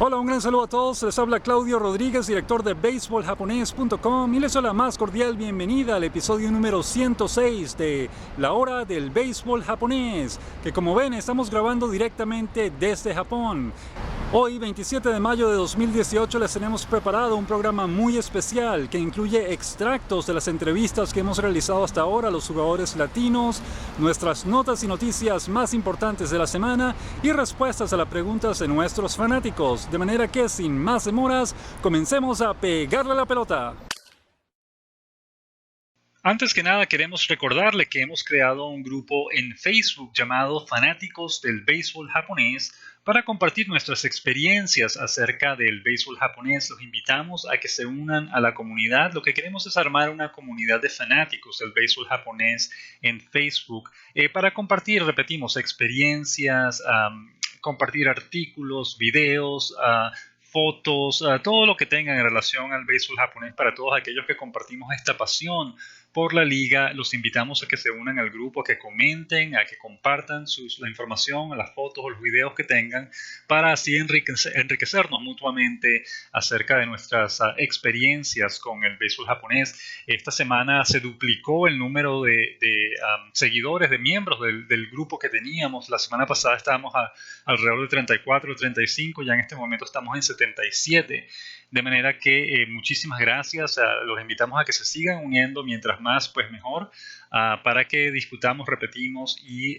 Hola, un gran saludo a todos. Les habla Claudio Rodríguez, director de BaseballJaponés.com, y les doy la más cordial bienvenida al episodio número 106 de La Hora del Béisbol Japonés, que como ven estamos grabando directamente desde Japón. Hoy, 27 de mayo de 2018, les tenemos preparado un programa muy especial que incluye extractos de las entrevistas que hemos realizado hasta ahora a los jugadores latinos, nuestras notas y noticias más importantes de la semana y respuestas a las preguntas de nuestros fanáticos. De manera que, sin más demoras, comencemos a pegarle a la pelota. Antes que nada, queremos recordarle que hemos creado un grupo en Facebook llamado Fanáticos del Béisbol Japonés para compartir nuestras experiencias acerca del béisbol japonés. Los invitamos a que se unan a la comunidad. Lo que queremos es armar una comunidad de fanáticos del béisbol japonés en Facebook para compartir, repetimos, experiencias, compartir artículos, videos, fotos, todo lo que tengan en relación al béisbol japonés. Para todos aquellos que compartimos esta pasión por la liga, los invitamos a que se unan al grupo, a que comenten, a que compartan la información, las fotos o los videos que tengan, para así enriquecernos mutuamente acerca de nuestras experiencias con el béisbol japonés. Esta semana se duplicó el número de seguidores, de miembros del grupo que teníamos. La semana pasada estábamos alrededor de 34 o 35, ya en este momento estamos en 77. De manera que muchísimas gracias, los invitamos a que se sigan uniendo, mientras más pues mejor, para que discutamos, repetimos, y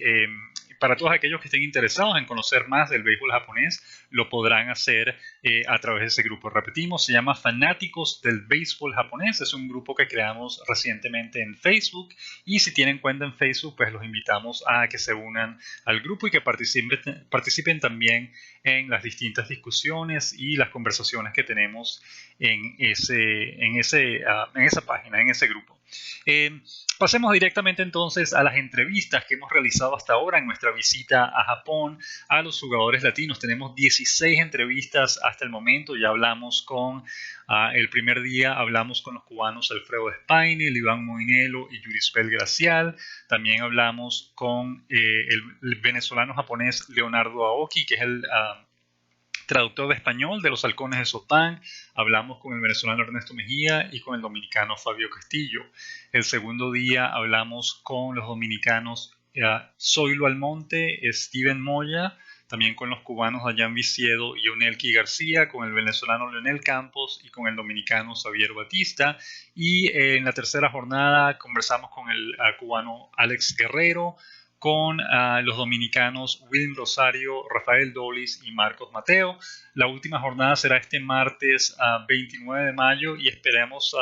para todos aquellos que estén interesados en conocer más del béisbol japonés, lo podrán hacer a través de ese grupo. Repetimos, se llama Fanáticos del Béisbol Japonés, es un grupo que creamos recientemente en Facebook, y si tienen cuenta en Facebook, pues los invitamos a que se unan al grupo y que participen también en las distintas discusiones y las conversaciones que tenemos en esa página, en ese grupo. Pasemos directamente entonces a las entrevistas que hemos realizado hasta ahora en nuestra visita a Japón a los jugadores latinos. Tenemos 16 entrevistas hasta el momento. Ya hablamos el primer día hablamos con los cubanos Alfredo Spainel, Iván Moinelo y Yurispel Gracial. También hablamos con el venezolano japonés Leonardo Aoki, que es el traductor de español de los Halcones de Sopán. Hablamos con el venezolano Ernesto Mejía y con el dominicano Fabio Castillo. El segundo día hablamos con los dominicanos Zoilo Almonte, Steven Moya, también con los cubanos Dayan Viciedo y Onelki García, con el venezolano Leonel Campos y con el dominicano Xavier Batista. Y en la tercera jornada conversamos con el cubano Alex Guerrero, con los dominicanos William Rosario, Rafael Dolis y Marcos Mateo. La última jornada será este martes 29 de mayo y esperamos,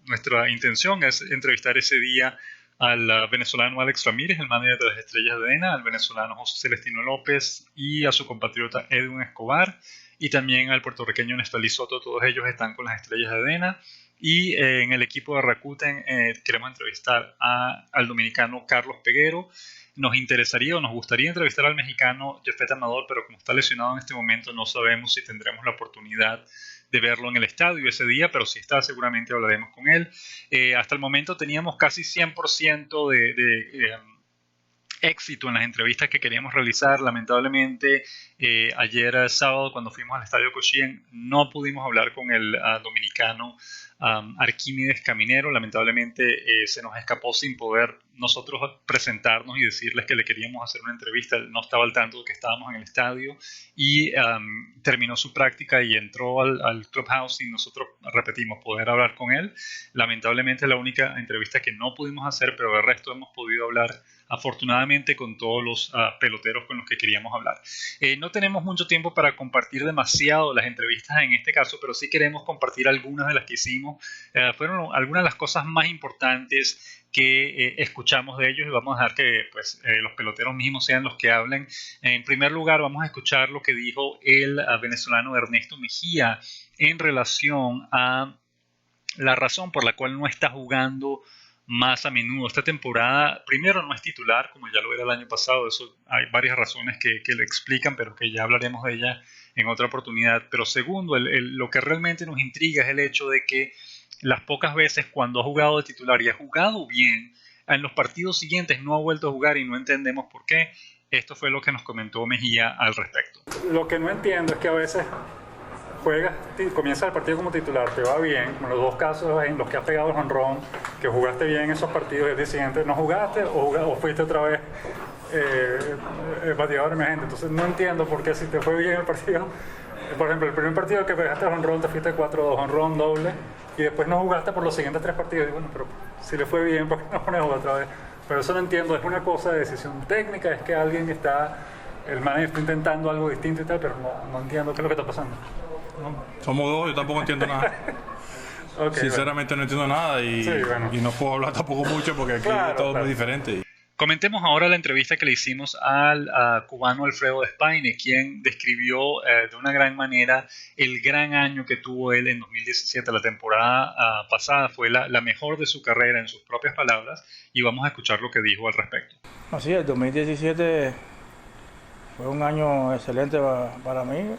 nuestra intención es entrevistar ese día al venezolano Alex Ramírez, el manager de las Estrellas de ENA, al venezolano José Celestino López y a su compatriota Edwin Escobar, y también al puertorriqueño Néstor Soto. Todos ellos están con las Estrellas de ENA. Y en el equipo de Rakuten queremos entrevistar al dominicano Carlos Peguero. Nos interesaría o nos gustaría entrevistar al mexicano Jeffet Amador, pero como está lesionado en este momento no sabemos si tendremos la oportunidad de verlo en el estadio ese día, pero si está, seguramente hablaremos con él. Hasta el momento teníamos casi 100% de éxito en las entrevistas que queríamos realizar. Lamentablemente, ayer sábado, cuando fuimos al estadio Koshien, no pudimos hablar con el dominicano Arquímedes Caminero. Lamentablemente se nos escapó sin poder nosotros presentarnos y decirles que le queríamos hacer una entrevista. Él no estaba al tanto de que estábamos en el estadio y terminó su práctica y entró al clubhouse y nosotros repetimos poder hablar con él. Lamentablemente es la única entrevista que no pudimos hacer, pero el resto hemos podido hablar afortunadamente con todos los peloteros con los que queríamos hablar. No tenemos mucho tiempo para compartir demasiado las entrevistas en este caso, pero sí queremos compartir algunas de las que hicimos. Fueron algunas de las cosas más importantes que escuchamos de ellos, y vamos a dejar que los peloteros mismos sean los que hablen. En primer lugar, vamos a escuchar lo que dijo el venezolano Ernesto Mejía en relación a la razón por la cual no está jugando más a menudo esta temporada. Primero, no es titular como ya lo era el año pasado. Eso hay varias razones que le explican, pero que ya hablaremos de ella en otra oportunidad. Pero segundo, lo que realmente nos intriga es el hecho de que las pocas veces cuando ha jugado de titular y ha jugado bien, en los partidos siguientes no ha vuelto a jugar y no entendemos por qué. Esto fue lo que nos comentó Mejía al respecto. Lo que no entiendo es que a veces juegas, comienza el partido como titular, te va bien, como los dos casos en los que has pegado el jonrón, que jugaste bien esos partidos, el día siguiente no jugaste o fuiste otra vez bateador emergente. Entonces no entiendo por qué si te fue bien el partido, por ejemplo, el primer partido que pegaste el jonrón te fuiste 4-2, jonrón doble, y después no jugaste por los siguientes 3 partidos. Y bueno, pero si le fue bien, ¿por qué no pones otra vez? Pero eso no entiendo, es una cosa de decisión técnica, es que alguien está, el manager está intentando algo distinto y tal, pero no entiendo qué es lo que está pasando. No. Somos dos, yo tampoco entiendo nada. Okay, sinceramente bueno. No entiendo nada y no puedo hablar tampoco mucho porque aquí todo es muy diferente. Comentemos ahora la entrevista que le hicimos al cubano Alfredo Despaine, quien describió de una gran manera el gran año que tuvo él en 2017. La temporada pasada fue la mejor de su carrera en sus propias palabras, y vamos a escuchar lo que dijo al respecto. Así es, el 2017 fue un año excelente para mí.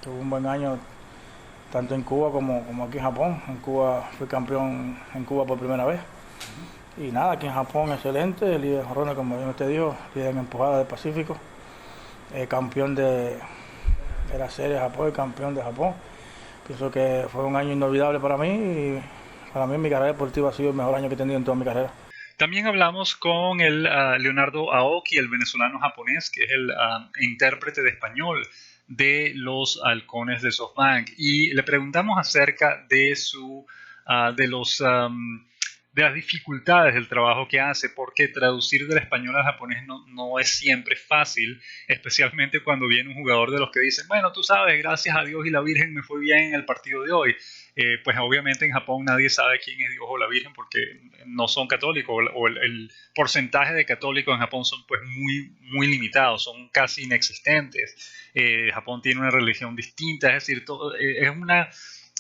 Tuve un buen año tanto en Cuba como aquí en Japón. En Cuba fui campeón en Cuba por primera vez. Y nada, aquí en Japón excelente, líder de jonrones, como bien usted dijo, líder en empujada del Pacífico, campeón de la serie de Japón y campeón de Japón. Pienso que fue un año inolvidable para mí y para mí mi carrera deportiva ha sido el mejor año que he tenido en toda mi carrera. También hablamos con el Leonardo Aoki, el venezolano japonés, que es el intérprete de español de los Halcones de SoftBank, y le preguntamos acerca de de las dificultades del trabajo que hace, porque traducir del español al japonés no es siempre fácil, especialmente cuando viene un jugador de los que dicen, bueno, tú sabes, gracias a Dios y la Virgen me fue bien en el partido de hoy. Pues obviamente en Japón nadie sabe quién es Dios o la Virgen porque no son católicos, o el porcentaje de católicos en Japón son pues muy limitados, son casi inexistentes. Japón tiene una religión distinta, es decir, es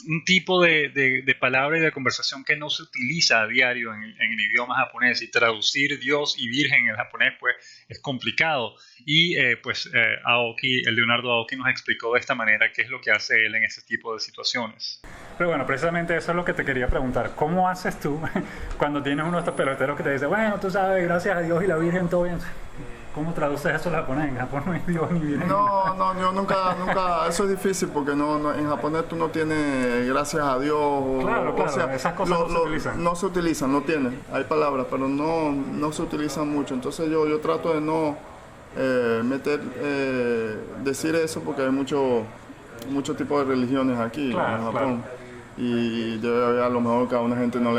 un tipo de palabra y de conversación que no se utiliza a diario en el idioma japonés, y traducir Dios y Virgen en el japonés pues es complicado, y el Leonardo Aoki nos explicó de esta manera qué es lo que hace él en ese tipo de situaciones. Pero bueno, precisamente eso es lo que te quería preguntar, ¿cómo haces tú cuando tienes uno de estos peloteros que te dice, bueno, tú sabes, gracias a Dios y la Virgen todo bien? ¿Cómo traduces eso al japonés? En Japón no hay Dios ni Virgen. No, yo nunca, eso es difícil porque en japonés tú no tienes gracias a Dios. Claro, o sea, esas cosas no se utilizan. No se utilizan, no tienen, hay palabras, pero no se utilizan mucho. Entonces yo trato de no decir eso porque hay muchos tipos de religiones aquí en Japón. Claro. Y debe haber, a lo mejor que a una gente no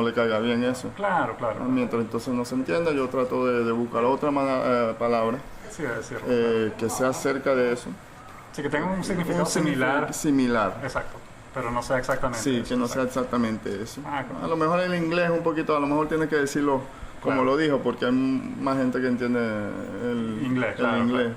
le caiga bien eso. Claro. Mientras entonces no se entienda, yo trato de buscar otra palabra que sea cerca de eso. Sí, que tenga un significado similar. Exacto, pero no sea exactamente eso. Sí, que no sea exactamente eso. Claro. A lo mejor el inglés un poquito, a lo mejor tiene que decirlo como lo dijo, porque hay más gente que entiende el inglés.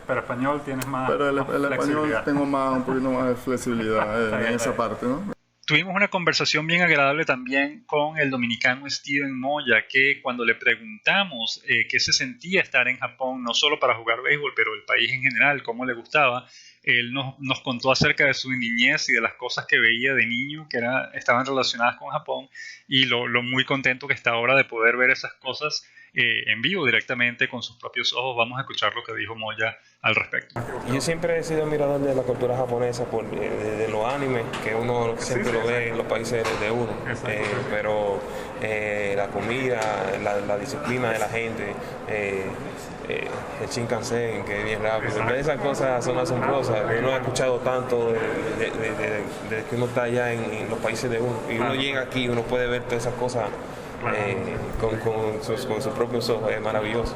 Pero español tienes más. Pero el español tengo un poquito más de flexibilidad en esa parte, ¿no? Tuvimos una conversación bien agradable también con el dominicano Steven Moya, que cuando le preguntamos qué se sentía estar en Japón, no solo para jugar béisbol, pero el país en general, cómo le gustaba, él nos contó acerca de su niñez y de las cosas que veía de niño que estaban relacionadas con Japón, y lo muy contento que está ahora de poder ver esas cosas en vivo directamente con sus propios ojos. Vamos a escuchar lo que dijo Moya al respecto. Yo siempre he sido admirador de la cultura japonesa de los animes, que uno siempre lo ve en los países de uno, pero la comida, la disciplina de la gente, el Shinkansen, que es bien rápido, esas cosas son asombrosas. Uno ha escuchado tanto de que uno está allá en los países de uno, y uno llega aquí y uno puede ver todas esas cosas con sus propios ojos. Es maravilloso.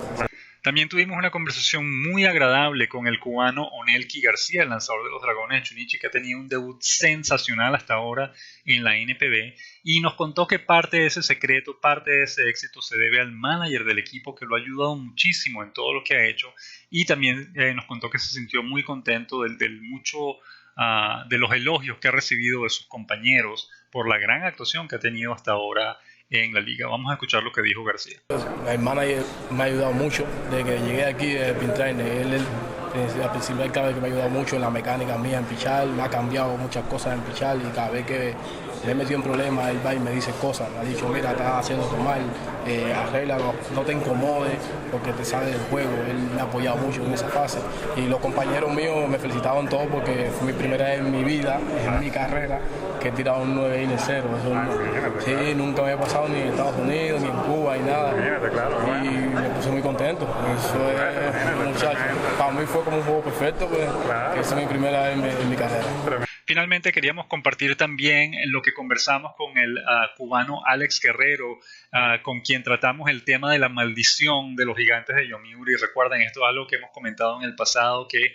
También tuvimos una conversación muy agradable con el cubano Onelki García, el lanzador de los Dragones de Chunichi, que ha tenido un debut sensacional hasta ahora en la NPB, y nos contó que parte de ese secreto, parte de ese éxito se debe al manager del equipo, que lo ha ayudado muchísimo en todo lo que ha hecho, y también nos contó que se sintió muy contento de los elogios que ha recibido de sus compañeros por la gran actuación que ha tenido hasta ahora en la liga. Vamos a escuchar lo que dijo García. El manager me ha ayudado mucho desde que llegué aquí de Pintrainer. Él la principal clave que me ha ayudado mucho en la mecánica mía en pichar, me ha cambiado muchas cosas en pichar, y cada vez que le he metido en problemas, él va y me dice cosas, me ha dicho, mira, estás haciendo esto mal, arréglalo, no te incomodes porque te sale del juego. Él me ha apoyado mucho en esa fase y los compañeros míos me felicitaban todos porque fue mi primera vez en mi vida, en mi carrera, que he tirado un 9 innings 0. Sí, nunca me había pasado ni en Estados Unidos, ni en Cuba, ni nada. Y me puse muy contento. Eso es, muchacho, para mí fue como un juego perfecto, pues, que es mi primera vez en mi carrera. Finalmente queríamos compartir también lo que conversamos con el cubano Alex Guerrero, con quien tratamos el tema de la maldición de los Gigantes de Yomiuri. Recuerden, esto es algo que hemos comentado en el pasado, que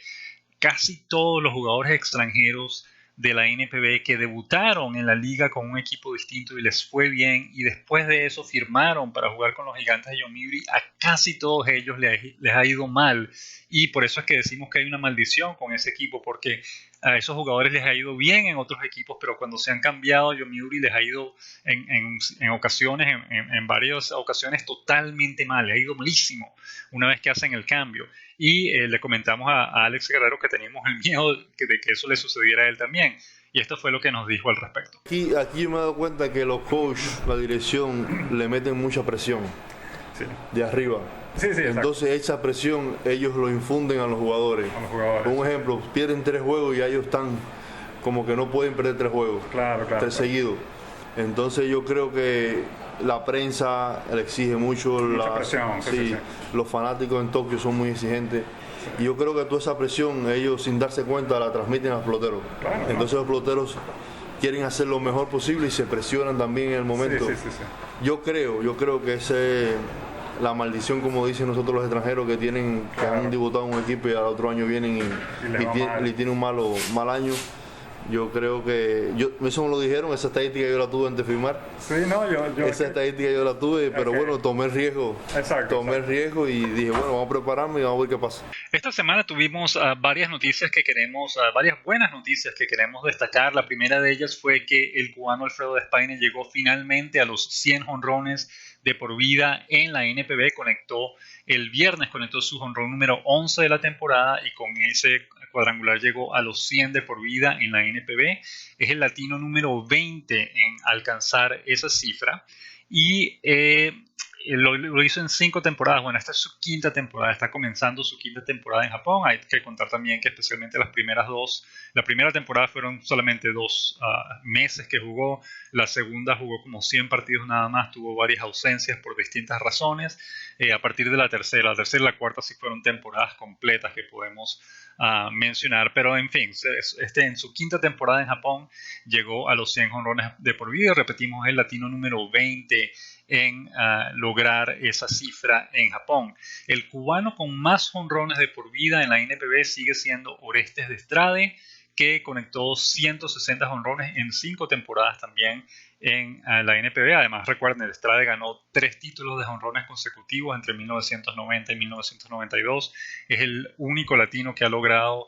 casi todos los jugadores extranjeros de la NPB que debutaron en la liga con un equipo distinto y les fue bien, y después de eso firmaron para jugar con los Gigantes de Yomiuri, a casi todos ellos les ha ido mal, y por eso es que decimos que hay una maldición con ese equipo, porque a esos jugadores les ha ido bien en otros equipos, pero cuando se han cambiado a Yomiuri les ha ido en ocasiones, en varias ocasiones totalmente mal, les ha ido malísimo una vez que hacen el cambio. Y le comentamos a Alex Guerrero que teníamos el miedo de que eso le sucediera a él también. Y esto fue lo que nos dijo al respecto. Aquí yo me he dado cuenta que los coaches, la dirección, le meten mucha presión de arriba. Entonces esa presión ellos lo infunden a los jugadores. Por un ejemplo, pierden 3 juegos y ya ellos están como que no pueden perder 3 juegos. 3 seguidos. Entonces yo creo que la prensa le exige mucho, los fanáticos en Tokio son muy exigentes, y yo creo que toda esa presión ellos sin darse cuenta la transmiten a los peloteros. Entonces los peloteros quieren hacer lo mejor posible y se presionan también en el momento. Yo creo que esa es la maldición, como dicen nosotros los extranjeros que han debutado en un equipo y al otro año vienen y tienen un mal año. Yo creo que eso me lo dijeron, esa estadística yo la tuve antes de firmar. Esa estadística yo la tuve, pero bueno, tomé el riesgo. Tomé el riesgo y dije, bueno, vamos a prepararme y vamos a ver qué pasa. Esta semana tuvimos varias buenas noticias que queremos destacar. La primera de ellas fue que el cubano Alfredo Despaine llegó finalmente a los 100 jonrones de por vida en la NPB. El viernes conectó su jonrón número 11 de la temporada, y con ese cuadrangular llegó a los 100 de por vida en la NPB. Es el latino número 20 en alcanzar esa cifra, y lo hizo en 5 temporadas. Bueno, esta es su 5ª temporada, está comenzando su 5ª temporada en Japón. Hay que contar también que especialmente las primeras 2, la primera temporada fueron solamente 2 meses que jugó, la segunda jugó como 100 partidos nada más, tuvo varias ausencias por distintas razones. A partir de la tercera y la cuarta sí fueron temporadas completas que podemos mencionar, pero en fin, en su 5ª temporada en Japón llegó a los 100 jonrones de por vida. Repetimos, el latino número 20 en lograr esa cifra en Japón. El cubano con más jonrones de por vida en la NPB sigue siendo Orestes Destrade, que conectó 160 jonrones en 5 temporadas también en la NPB. Además, recuerden, Destrade ganó 3 títulos de jonrones consecutivos entre 1990 y 1992. Es el único latino que ha logrado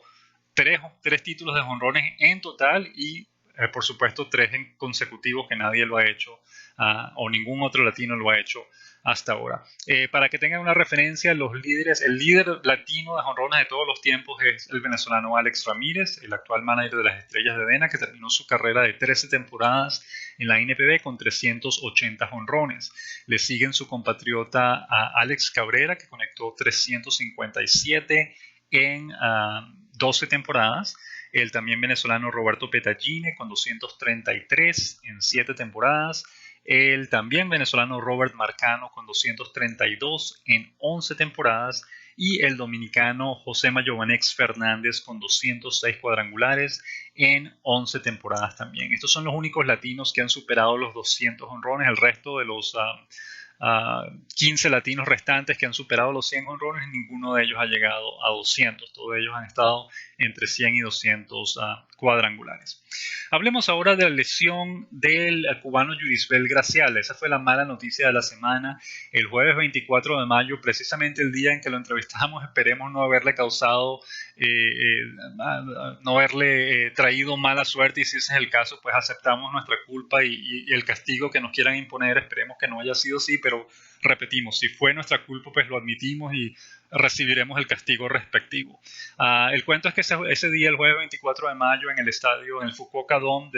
3 títulos de jonrones en total, y por supuesto 3 consecutivos, que nadie lo ha hecho, o ningún otro latino lo ha hecho hasta ahora. Para que tengan una referencia, el líder latino de jonrones de todos los tiempos es el venezolano Alex Ramírez, el actual manager de las Estrellas de Dena, que terminó su carrera de 13 temporadas en la NPB con 380 jonrones. Le siguen su compatriota Alex Cabrera, que conectó 357 en 12 temporadas. El también venezolano Roberto Petagine con 233 en 7 temporadas. El también venezolano Robert Marcano con 232 en 11 temporadas. Y el dominicano José Mayovanex Fernández con 206 cuadrangulares en 11 temporadas también. Estos son los únicos latinos que han superado los 200 jonrones. El resto de los 15 latinos restantes que han superado los 100 jonrones, ninguno de ellos ha llegado a 200. Todos ellos han estado entre 100 y 200 cuadrangulares. Hablemos ahora de la lesión del cubano Yurisbel Gracial. Esa fue la mala noticia de la semana. El jueves 24 de mayo, precisamente el día en que lo entrevistamos, esperemos no haberle causado, no haberle traído mala suerte, y si ese es el caso, pues aceptamos nuestra culpa y el castigo que nos quieran imponer. Esperemos que no haya sido así, pero pero repetimos, si fue nuestra culpa, pues lo admitimos y recibiremos el castigo respectivo. El cuento es que ese día, el jueves 24 de mayo, en el estadio, en el Fukuoka Dome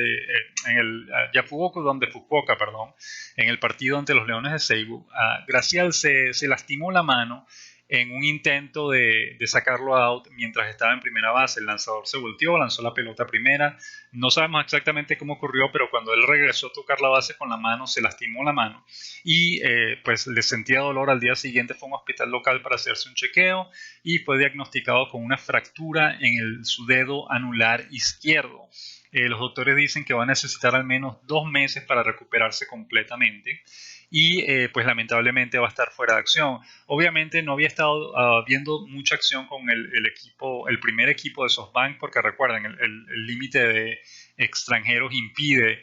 en el Yakuoka Dome de Fukuoka, perdón, en el partido ante los Leones de Seibu, Gracial se lastimó la mano en un intento de sacarlo out mientras estaba en primera base. El lanzador se volteó, lanzó la pelota a primera. No sabemos exactamente cómo ocurrió, pero cuando él regresó a tocar la base con la mano, se lastimó la mano y pues le sentía dolor. Al día siguiente fue a un hospital local para hacerse un chequeo y fue diagnosticado con una fractura en su dedo anular izquierdo. Los doctores dicen que va a necesitar al menos 2 meses para recuperarse completamente y pues lamentablemente va a estar fuera de acción. Obviamente no había estado viendo mucha acción con el primer equipo de SoftBank, porque recuerden, el límite de extranjeros impide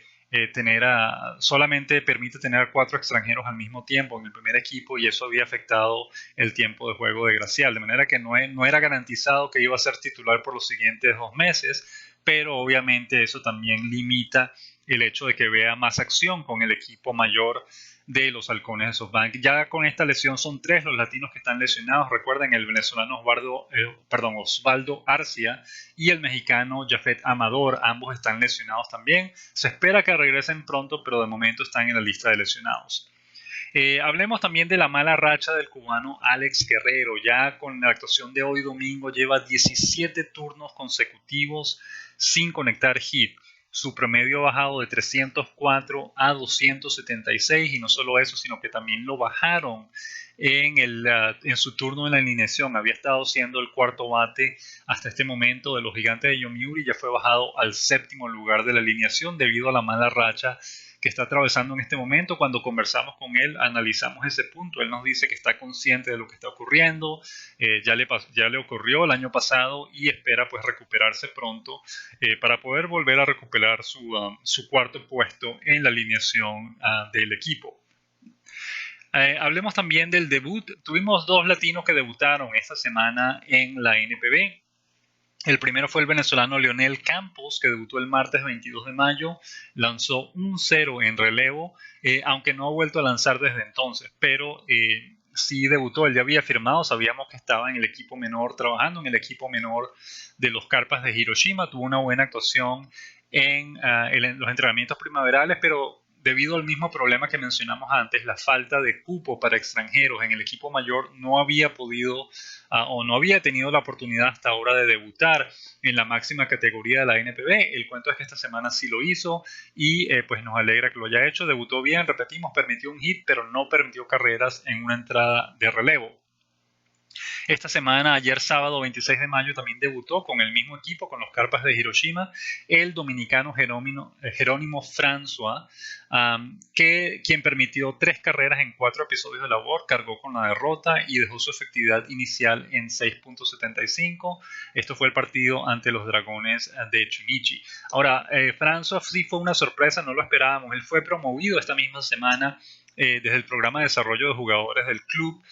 solamente permite tener 4 extranjeros al mismo tiempo en el primer equipo, y eso había afectado el tiempo de juego de Gracial, de manera que no era garantizado que iba a ser titular por los siguientes 2 meses, pero obviamente eso también limita el hecho de que vea más acción con el equipo mayor de los Halcones de SoftBank. Ya con esta lesión son 3 los latinos que están lesionados. Recuerden, el venezolano Osvaldo Arcia y el mexicano Jafet Amador, ambos están lesionados también. Se espera que regresen pronto, pero de momento están en la lista de lesionados. Hablemos también de la mala racha del cubano Alex Guerrero. Ya con la actuación de hoy domingo lleva 17 turnos consecutivos sin conectar hit. Su promedio ha bajado de 304 a 276, y no solo eso, sino que también lo bajaron en su turno en la alineación. Había estado siendo el cuarto bate hasta este momento de los Gigantes de Yomiuri, ya fue bajado al 7º lugar de la alineación debido a la mala racha que está atravesando en este momento. Cuando conversamos con él, analizamos ese punto. Él nos dice que está consciente de lo que está ocurriendo, ya le ocurrió el año pasado y espera pues recuperarse pronto para poder volver a recuperar su cuarto puesto en la alineación del equipo. Hablemos también del debut. Tuvimos 2 latinos que debutaron esta semana en la NPB. El primero fue el venezolano Leonel Campos, que debutó el martes 22 de mayo, lanzó un 0 en relevo, aunque no ha vuelto a lanzar desde entonces, pero sí debutó. Él ya había firmado, sabíamos que estaba en el equipo menor, trabajando en el equipo menor de los Carpas de Hiroshima. Tuvo una buena actuación en los entrenamientos primaverales, pero debido al mismo problema que mencionamos antes, la falta de cupo para extranjeros en el equipo mayor, no había podido o no había tenido la oportunidad hasta ahora de debutar en la máxima categoría de la NPB. El cuento es que esta semana sí lo hizo y pues nos alegra que lo haya hecho. Debutó bien, repetimos, permitió un hit, pero no permitió carreras en una entrada de relevo. Esta semana, ayer sábado 26 de mayo, también debutó con el mismo equipo, con los Carpas de Hiroshima, el dominicano Jerónimo François, quien permitió 3 carreras en 4 episodios de labor, cargó con la derrota y dejó su efectividad inicial en 6.75. Esto fue el partido ante los Dragones de Chunichi. Ahora, François sí fue una sorpresa, no lo esperábamos. Él fue promovido esta misma semana desde el programa de desarrollo de jugadores del club.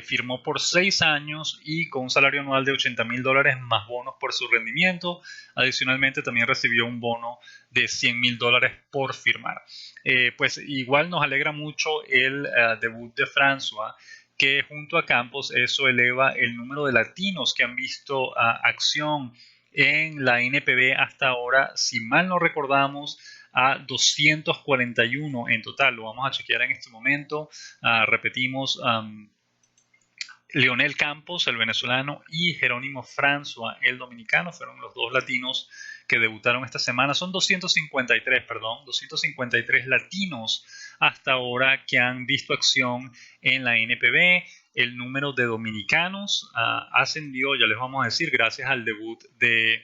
Firmó por 6 años y con un salario anual de $80,000 más bonos por su rendimiento. Adicionalmente también recibió un bono de $100,000 por firmar. Pues igual nos alegra mucho el debut de François, que junto a Campos eso eleva el número de latinos que han visto acción en la NPB hasta ahora, si mal no recordamos, a 241 en total. Lo vamos a chequear en este momento. Repetimos, Leonel Campos, el venezolano, y Jerónimo François, el dominicano, fueron los 2 latinos que debutaron esta semana. Son 253 latinos hasta ahora que han visto acción en la NPB. El número de dominicanos ascendió, ya les vamos a decir, gracias al debut de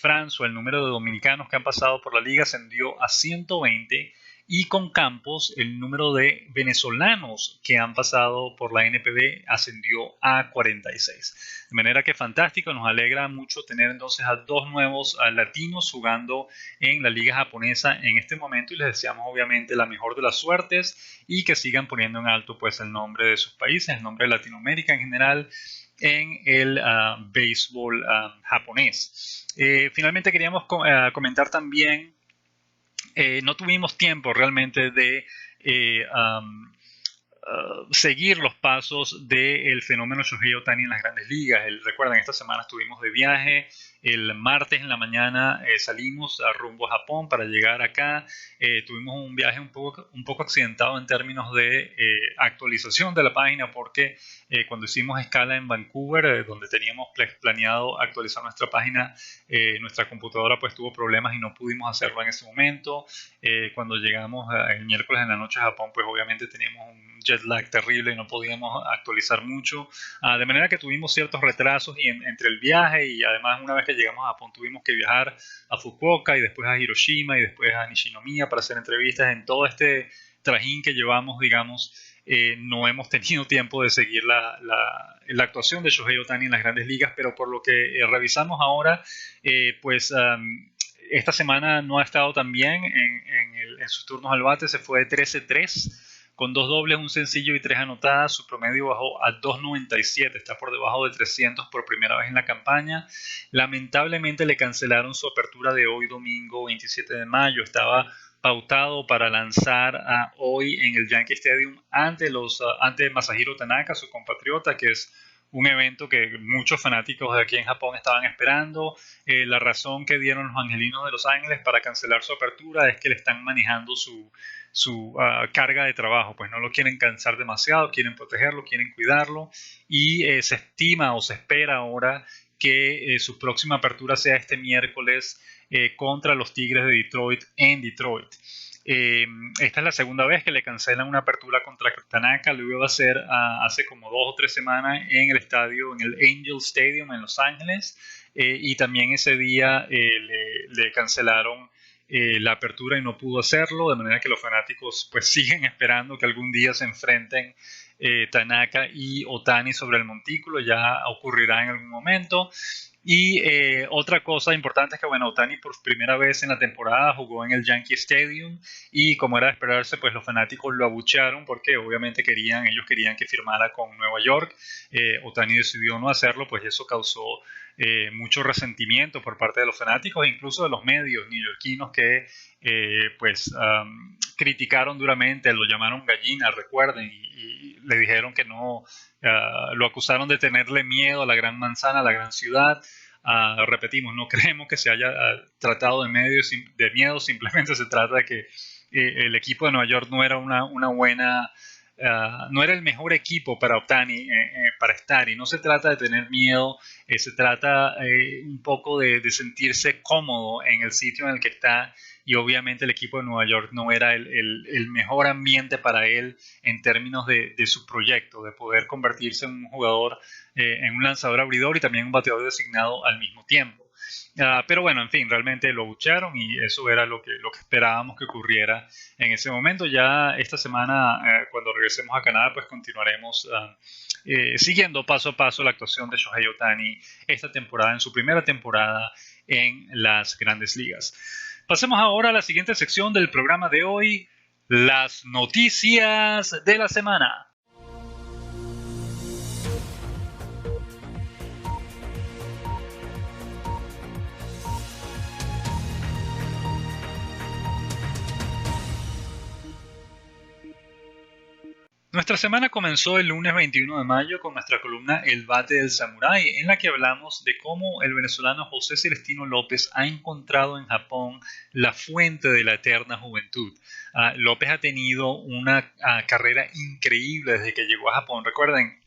François. El número de dominicanos que han pasado por la liga ascendió a 120, y con Campos el número de venezolanos que han pasado por la NPB ascendió a 46. De manera que fantástico, nos alegra mucho tener entonces a 2 nuevos latinos jugando en la liga japonesa en este momento, y les deseamos obviamente la mejor de las suertes y que sigan poniendo en alto pues el nombre de sus países, el nombre de Latinoamérica en general en el béisbol japonés. Finalmente queríamos comentar también, no tuvimos tiempo realmente de seguir los pasos del fenómeno Shohei Ohtani en las grandes ligas. Recuerden, esta semana estuvimos de viaje. El martes en la mañana salimos a rumbo a Japón para llegar acá. Tuvimos un viaje un poco accidentado en términos de actualización de la página, porque cuando hicimos escala en Vancouver, donde teníamos planeado actualizar nuestra página, nuestra computadora pues tuvo problemas y no pudimos hacerlo en ese momento. Cuando llegamos el miércoles en la noche a Japón, pues obviamente teníamos un jet lag terrible y no podíamos actualizar mucho, de manera que tuvimos ciertos retrasos entre el viaje, y además una vez que llegamos a Japón tuvimos que viajar a Fukuoka y después a Hiroshima y después a Nishinomiya para hacer entrevistas. En todo este trajín que llevamos, digamos, no hemos tenido tiempo de seguir la actuación de Shohei Ohtani en las grandes ligas, pero por lo que revisamos ahora, pues esta semana no ha estado tan bien en sus turnos al bate. Se fue de 13-3 con 2 dobles, un sencillo y 3 anotadas. Su promedio bajó a 2.97, está por debajo de 300 por primera vez en la campaña. Lamentablemente le cancelaron su apertura de hoy domingo 27 de mayo. Estaba pautado para lanzar hoy en el Yankee Stadium ante Masahiro Tanaka, su compatriota, que es un evento que muchos fanáticos de aquí en Japón estaban esperando. La razón que dieron los angelinos de Los Ángeles para cancelar su apertura es que le están manejando su carga de trabajo, pues no lo quieren cansar demasiado, quieren protegerlo, quieren cuidarlo, y se estima o se espera ahora que su próxima apertura sea este miércoles contra los Tigres de Detroit en Detroit. Esta es la segunda vez que le cancelan una apertura contra Tanaka. Lo iba a hacer hace como 2 o 3 semanas en el estadio, en el Angel Stadium en Los Ángeles, y también ese día le cancelaron la apertura y no pudo hacerlo, de manera que los fanáticos pues siguen esperando que algún día se enfrenten Tanaka y Ohtani sobre el montículo. Ya ocurrirá en algún momento. Y otra cosa importante es que, bueno, Ohtani por primera vez en la temporada jugó en el Yankee Stadium, y como era de esperarse, pues los fanáticos lo abuchearon porque obviamente ellos querían que firmara con Nueva York. Ohtani decidió no hacerlo, pues eso causó mucho resentimiento por parte de los fanáticos e incluso de los medios neoyorquinos que criticaron duramente, lo llamaron gallina, recuerden, y le dijeron que no, lo acusaron de tenerle miedo a la gran manzana, a la gran ciudad. Repetimos, no creemos que se haya tratado de miedo, simplemente se trata de que el equipo de Nueva York no era no era el mejor equipo para Ohtani para estar, y no se trata de tener miedo, se trata un poco de sentirse cómodo en el sitio en el que está, y obviamente el equipo de Nueva York no era el mejor ambiente para él en términos de su proyecto, de poder convertirse en un jugador, en un lanzador abridor y también un bateador designado al mismo tiempo. Pero bueno, en fin, realmente lo bucharon y eso era lo que esperábamos que ocurriera en ese momento. Ya esta semana, cuando regresemos a Canadá, pues continuaremos siguiendo paso a paso la actuación de Shohei Ohtani esta temporada, en su primera temporada en las grandes ligas. Pasemos ahora a la siguiente sección del programa de hoy, las noticias de la semana. Nuestra semana comenzó el lunes 21 de mayo con nuestra columna El Bate del Samurái, en la que hablamos de cómo el venezolano José Celestino López ha encontrado en Japón la fuente de la eterna juventud. López ha tenido una carrera increíble desde que llegó a Japón. Recuerden,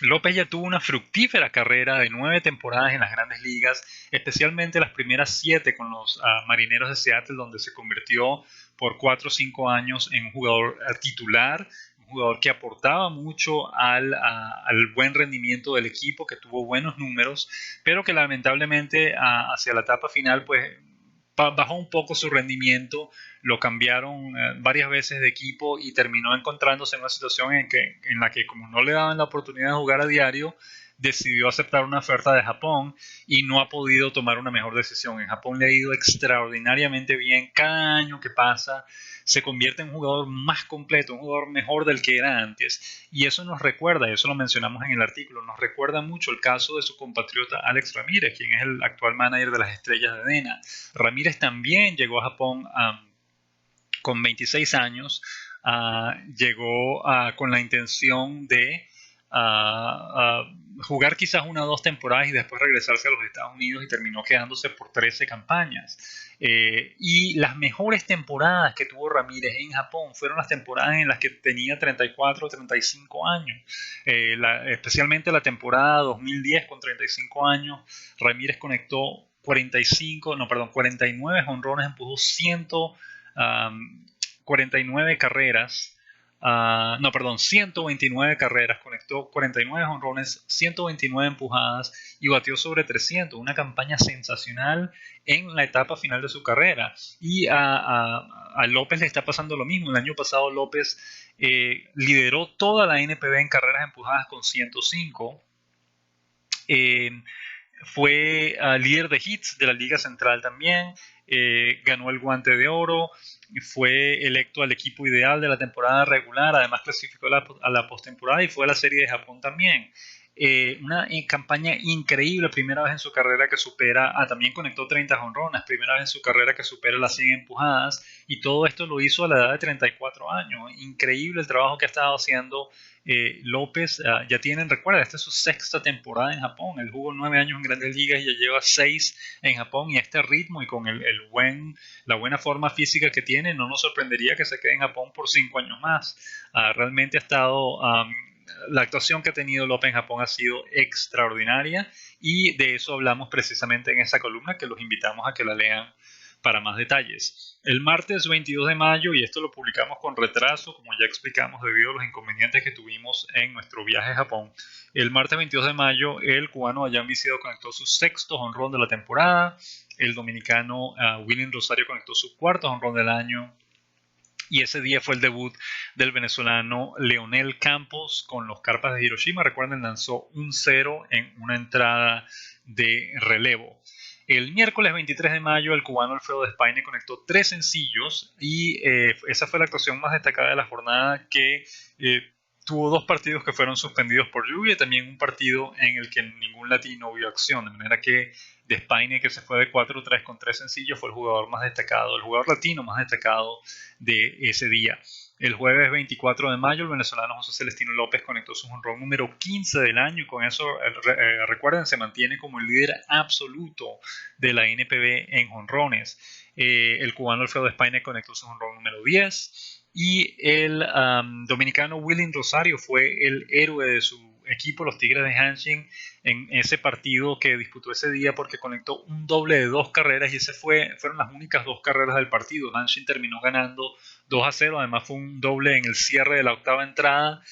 López ya tuvo una fructífera carrera de 9 temporadas en las grandes ligas, especialmente las primeras 7 con los Marineros de Seattle, donde se convirtió por 4 o 5 años en un jugador titular, un jugador que aportaba mucho al buen rendimiento del equipo, que tuvo buenos números, pero que lamentablemente hacia la etapa final pues bajó un poco su rendimiento. Lo cambiaron varias veces de equipo y terminó encontrándose en una situación en la que, como no le daban la oportunidad de jugar a diario, decidió aceptar una oferta de Japón y no ha podido tomar una mejor decisión. En Japón le ha ido extraordinariamente bien. Cada año que pasa se convierte en un jugador más completo, un jugador mejor del que era antes. Y eso nos recuerda, eso lo mencionamos en el artículo, nos recuerda mucho el caso de su compatriota Alex Ramírez, quien es el actual manager de las Estrellas de DeNA. Ramírez también llegó a Japón con 26 años, llegó con la intención de jugar quizás 1 o 2 temporadas y después regresarse a los Estados Unidos, y terminó quedándose por 13 campañas. Y las mejores temporadas que tuvo Ramírez en Japón fueron las temporadas en las que tenía 34 o 35 años. Especialmente la temporada 2010, con 35 años, Ramírez conectó 49 jonrones, empujó 129 carreras. 129 carreras, conectó 49 jonrones, 129 empujadas y batió sobre 300. Una campaña sensacional en la etapa final de su carrera. Y a López le está pasando lo mismo. El año pasado López lideró toda la NPB en carreras empujadas con 105. Fue líder de hits de la Liga Central también. Ganó el Guante de Oro, fue electo al equipo ideal de la temporada regular, además clasificó a la postemporada y fue a la Serie de Japón también. Una campaña increíble, primera vez en su carrera que supera, también conectó 30 jonrones, primera vez en su carrera que supera las 100 empujadas, y todo esto lo hizo a la edad de 34 años. Increíble el trabajo que ha estado haciendo López. Ya tienen, recuerda, esta es su 6ª temporada en Japón. Él jugó 9 años en Grandes Ligas y ya lleva 6 en Japón, y este ritmo y con la buena forma física que tiene, no nos sorprendería que se quede en Japón por 5 años más. Realmente ha estado... la actuación que ha tenido López en Japón ha sido extraordinaria, y de eso hablamos precisamente en esa columna, que los invitamos a que la lean para más detalles. El martes 22 de mayo, y esto lo publicamos con retraso, como ya explicamos, debido a los inconvenientes que tuvimos en nuestro viaje a Japón. El martes 22 de mayo, el cubano Dayan Viciedo conectó su 6º jonrón de la temporada. El dominicano Willing Rosario conectó su 4º jonrón del año. Y ese día fue el debut del venezolano Leonel Campos con los Carpas de Hiroshima. Recuerden, lanzó un 0 en una entrada de relevo. El miércoles 23 de mayo, el cubano Alfredo Despaine conectó 3 sencillos, y esa fue la actuación más destacada de la jornada, que tuvo 2 partidos que fueron suspendidos por lluvia, y también un partido en el que ningún latino vio acción, de manera que Despaine, que se fue de 4-3 con 3 sencillos, fue el jugador más destacado, el jugador latino más destacado de ese día. El jueves 24 de mayo, el venezolano José Celestino López conectó su jonrón número 15 del año, y con eso, recuerden, se mantiene como el líder absoluto de la NPB en jonrones. El cubano Alfredo Despaine conectó su jonrón número 10, y el dominicano Willing Rosario fue el héroe de su equipo, los Tigres de Hanshin, en ese partido que disputó ese día, porque conectó un doble de 2 carreras, y fueron las únicas 2 carreras del partido. Hanshin terminó ganando 2-0, además fue un doble en el cierre de la 8ª entrada,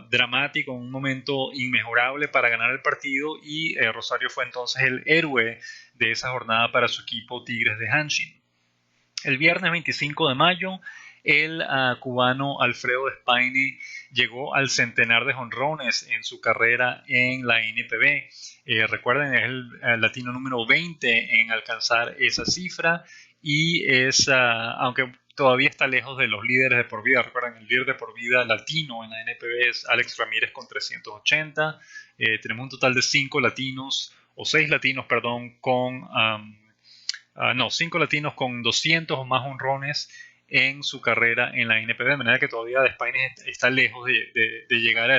dramático, un momento inmejorable para ganar el partido, y Rosario fue entonces el héroe de esa jornada para su equipo Tigres de Hanshin. El viernes 25 de mayo, el cubano Alfredo Despaine llegó al centenar de jonrones en su carrera en la NPB. Recuerden, es el latino número 20 en alcanzar esa cifra, y aunque todavía está lejos de los líderes de por vida. Recuerden, el líder de por vida latino en la NPB es Alex Ramírez con 380. Tenemos un total de 6 latinos con 200 o más jonrones en su carrera en la NPB, de manera que todavía Despaine está lejos de llegar a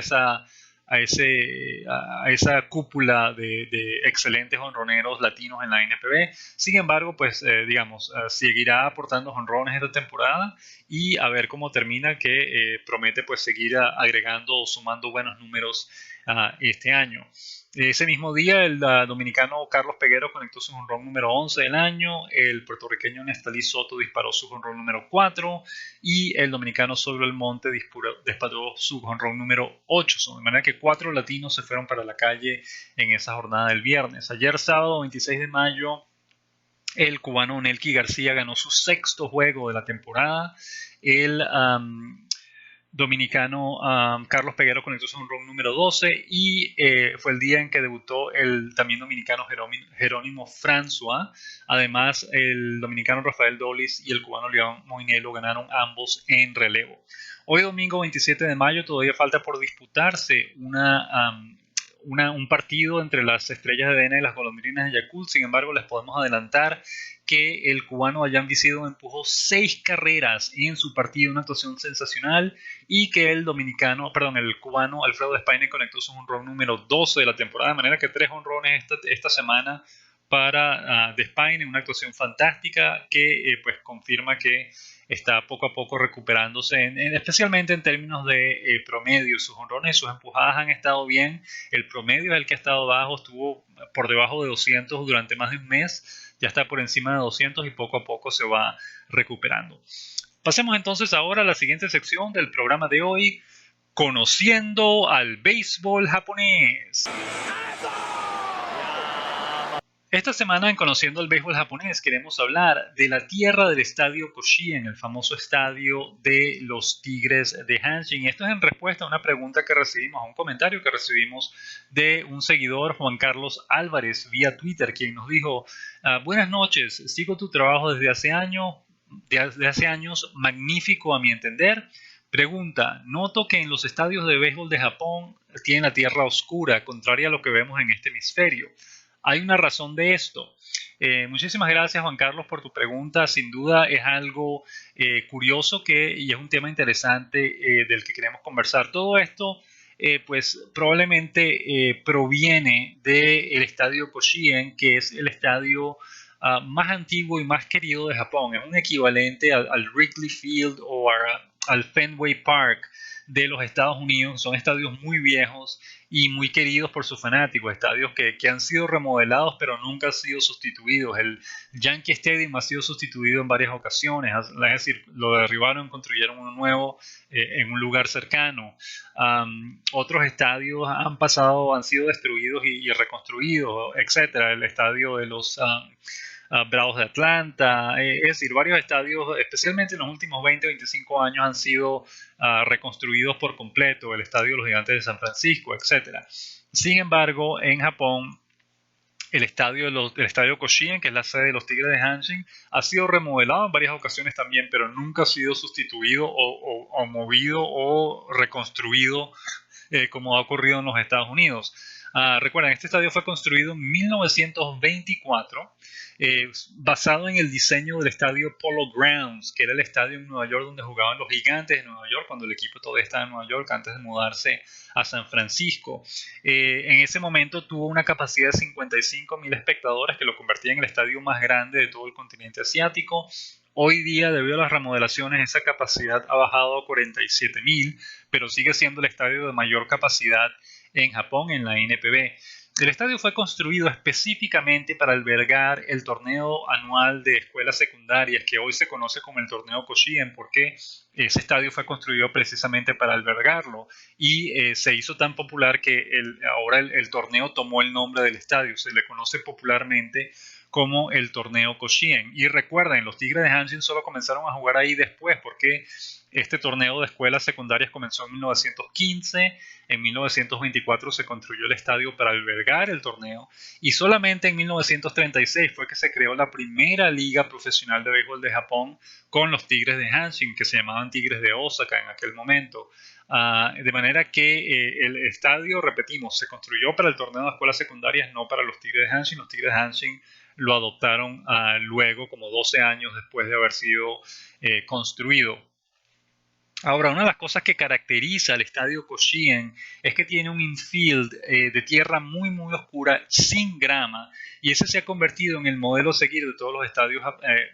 esa cúpula de excelentes jonroneros latinos en la NPB. Sin embargo, pues seguirá aportando jonrones esta temporada, y a ver cómo termina, que promete pues seguir agregando o sumando buenos números este año. Ese mismo día, el dominicano Carlos Peguero conectó su jonrón número 11 del año, el puertorriqueño Nestalí Soto disparó su jonrón número 4, y el dominicano Sobre el Monte disparó su jonrón número 8, de manera que 4 latinos se fueron para la calle en esa jornada del viernes. Ayer, sábado 26 de mayo, el cubano Nelky García ganó su 6º juego de la temporada. El dominicano Carlos Peguero conectó su jonrón número 12, y fue el día en que debutó el también dominicano Jerónimo François. Además, el dominicano Rafael Dolis y el cubano León Moinelo ganaron ambos en relevo. Hoy, domingo 27 de mayo, todavía falta por disputarse un partido entre las Estrellas de DN y las Golondrinas de Yakult. Sin embargo, les podemos adelantar que el cubano Dayan Vicedo empujó 6 carreras en su partido, una actuación sensacional, y que el cubano Alfredo Despaine conectó su jonrón número 12 de la temporada, de manera que 3 jonrones esta semana para Despaine, una actuación fantástica que pues confirma que está poco a poco recuperándose, especialmente en términos de promedio. Sus jonrones y sus empujadas han estado bien. El promedio es el que ha estado bajo, estuvo por debajo de 200 durante más de un mes, ya está por encima de 200 y poco a poco se va recuperando. Pasemos entonces ahora a la siguiente sección del programa de hoy, conociendo al béisbol japonés. Esta semana en Conociendo el Béisbol Japonés queremos hablar de la tierra del estadio Koshien, el famoso estadio de los Tigres de Hanshin. Esto es en respuesta a una pregunta que recibimos, a un comentario que recibimos de un seguidor, Juan Carlos Álvarez, vía Twitter, quien nos dijo: buenas noches, sigo tu trabajo desde hace años, magnífico a mi entender. Pregunta: noto que en los estadios de béisbol de Japón tienen la tierra oscura, contraria a lo que vemos en este hemisferio. ¿Hay una razón de esto? Muchísimas gracias, Juan Carlos, por tu pregunta. Sin duda es algo curioso y es un tema interesante del que queremos conversar. Todo esto pues probablemente proviene del estadio Koshien, que es el estadio más antiguo y más querido de Japón. Es un equivalente al Wrigley Field o al Fenway Park de los Estados Unidos. Son estadios muy viejos y muy queridos por sus fanáticos, estadios que han sido remodelados pero nunca han sido sustituidos. El Yankee Stadium ha sido sustituido en varias ocasiones, es decir, lo derribaron, construyeron uno nuevo en un lugar cercano. Otros estadios han sido destruidos y reconstruidos, etc. El estadio de los Bravos de Atlanta, es decir, varios estadios, especialmente en los últimos 20 o 25 años, han sido reconstruidos por completo, el estadio de los Gigantes de San Francisco, etc. Sin embargo, en Japón, el estadio Koshien, que es la sede de los Tigres de Hanshin, ha sido remodelado en varias ocasiones también, pero nunca ha sido sustituido o movido o reconstruido como ha ocurrido en los Estados Unidos. Recuerden, este estadio fue construido en 1924, basado en el diseño del estadio Polo Grounds, que era el estadio en Nueva York donde jugaban los Gigantes de Nueva York, cuando el equipo todavía estaba en Nueva York antes de mudarse a San Francisco. En ese momento tuvo una capacidad de 55,000 espectadores, que lo convertía en el estadio más grande de todo el continente asiático. Hoy día, debido a las remodelaciones, esa capacidad ha bajado a 47,000, pero sigue siendo el estadio de mayor capacidad en Japón, en la NPB. El estadio fue construido específicamente para albergar el torneo anual de escuelas secundarias, que hoy se conoce como el torneo Koshien, porque ese estadio fue construido precisamente para albergarlo, y se hizo tan popular que ahora el torneo tomó el nombre del estadio. Se le conoce popularmente como el torneo Koshien. Y recuerden, los Tigres de Hanshin solo comenzaron a jugar ahí después, porque este torneo de escuelas secundarias comenzó en 1915, en 1924 se construyó el estadio para albergar el torneo, y solamente en 1936 fue que se creó la primera liga profesional de béisbol de Japón con los Tigres de Hanshin, que se llamaban Tigres de Osaka en aquel momento. De manera que el estadio, repetimos, se construyó para el torneo de escuelas secundarias, no para los Tigres de Hanshin. Los Tigres de Hanshin lo adoptaron luego, como 12 años después de haber sido construido. Ahora, una de las cosas que caracteriza al estadio Koshien es que tiene un infield de tierra muy muy oscura, sin grama, y ese se ha convertido en el modelo a seguir de todos los estadios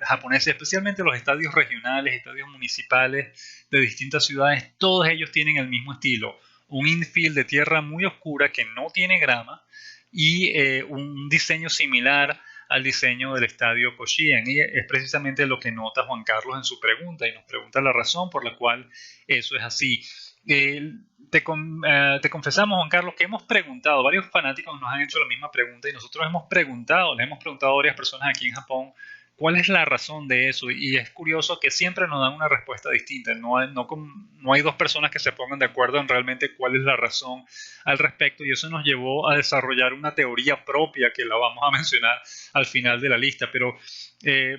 japoneses, especialmente los estadios regionales, estadios municipales de distintas ciudades. Todos ellos tienen el mismo estilo, un infield de tierra muy oscura que no tiene grama y un diseño similar al diseño del estadio Koshien, y es precisamente lo que nota Juan Carlos en su pregunta, y nos pregunta la razón por la cual eso es así. Te confesamos, Juan Carlos, que hemos preguntado, varios fanáticos nos han hecho la misma pregunta, y nosotros les hemos preguntado a varias personas aquí en Japón cuál es la razón de eso, y es curioso que siempre nos dan una respuesta distinta. No hay dos personas que se pongan de acuerdo en realmente cuál es la razón al respecto, y eso nos llevó a desarrollar una teoría propia que la vamos a mencionar al final de la lista. Pero